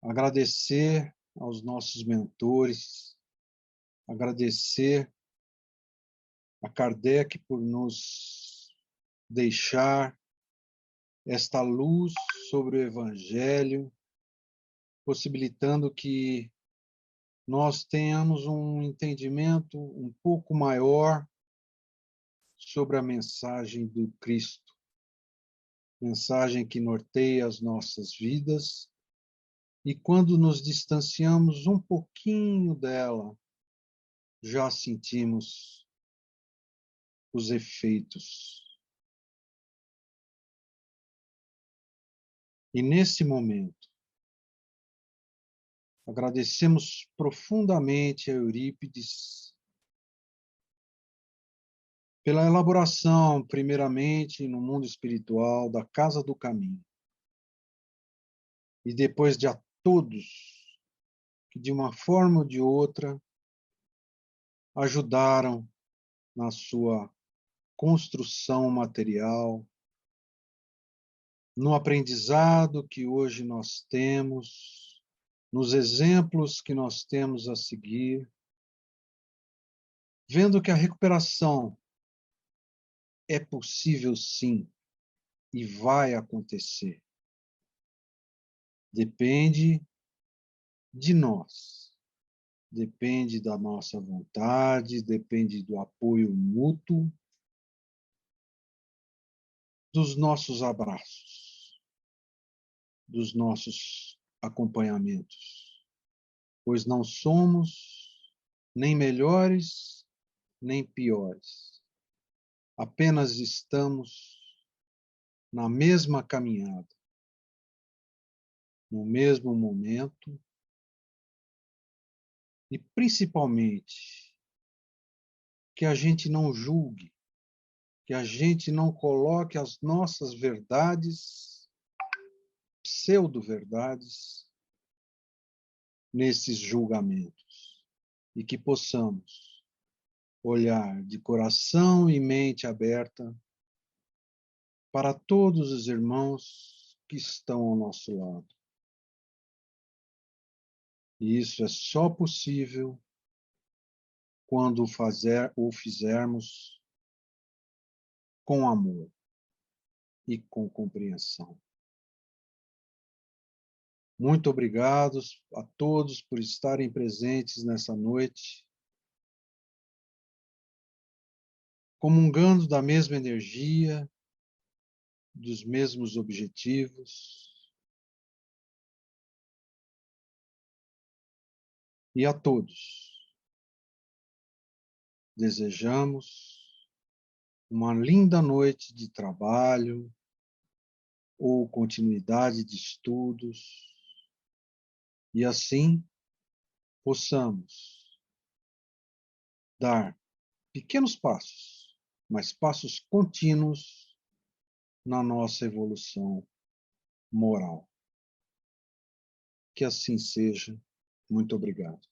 agradecer aos nossos mentores, agradecer a Kardec por nos deixar esta luz sobre o Evangelho, possibilitando que nós tenhamos um entendimento um pouco maior sobre a mensagem do Cristo, mensagem que norteia as nossas vidas, e quando nos distanciamos um pouquinho dela, já sentimos os efeitos. E nesse momento, Agradecemos profundamente a Eurípides pela elaboração, primeiramente, no mundo espiritual, da Casa do Caminho. E depois de a todos que, de uma forma ou de outra, ajudaram na sua construção material, no aprendizado que hoje nós temos, nos exemplos que nós temos a seguir, vendo que a recuperação é possível sim e vai acontecer. Depende de nós, depende da nossa vontade, depende do apoio mútuo, dos nossos abraços, dos nossos acompanhamentos, pois não somos nem melhores, nem piores. Apenas estamos na mesma caminhada, no mesmo momento, e principalmente que a gente não julgue, que a gente não coloque as nossas verdades, pseudo-verdades, nesses julgamentos, e que possamos olhar de coração e mente aberta para todos os irmãos que estão ao nosso lado. E isso é só possível quando o fizermos com amor e com compreensão. Muito obrigado a todos por estarem presentes nessa noite, comungando da mesma energia, dos mesmos objetivos. E a todos desejamos uma linda noite de trabalho ou continuidade de estudos, e assim possamos dar pequenos passos, mas passos contínuos na nossa evolução moral. Que assim seja. Muito obrigado.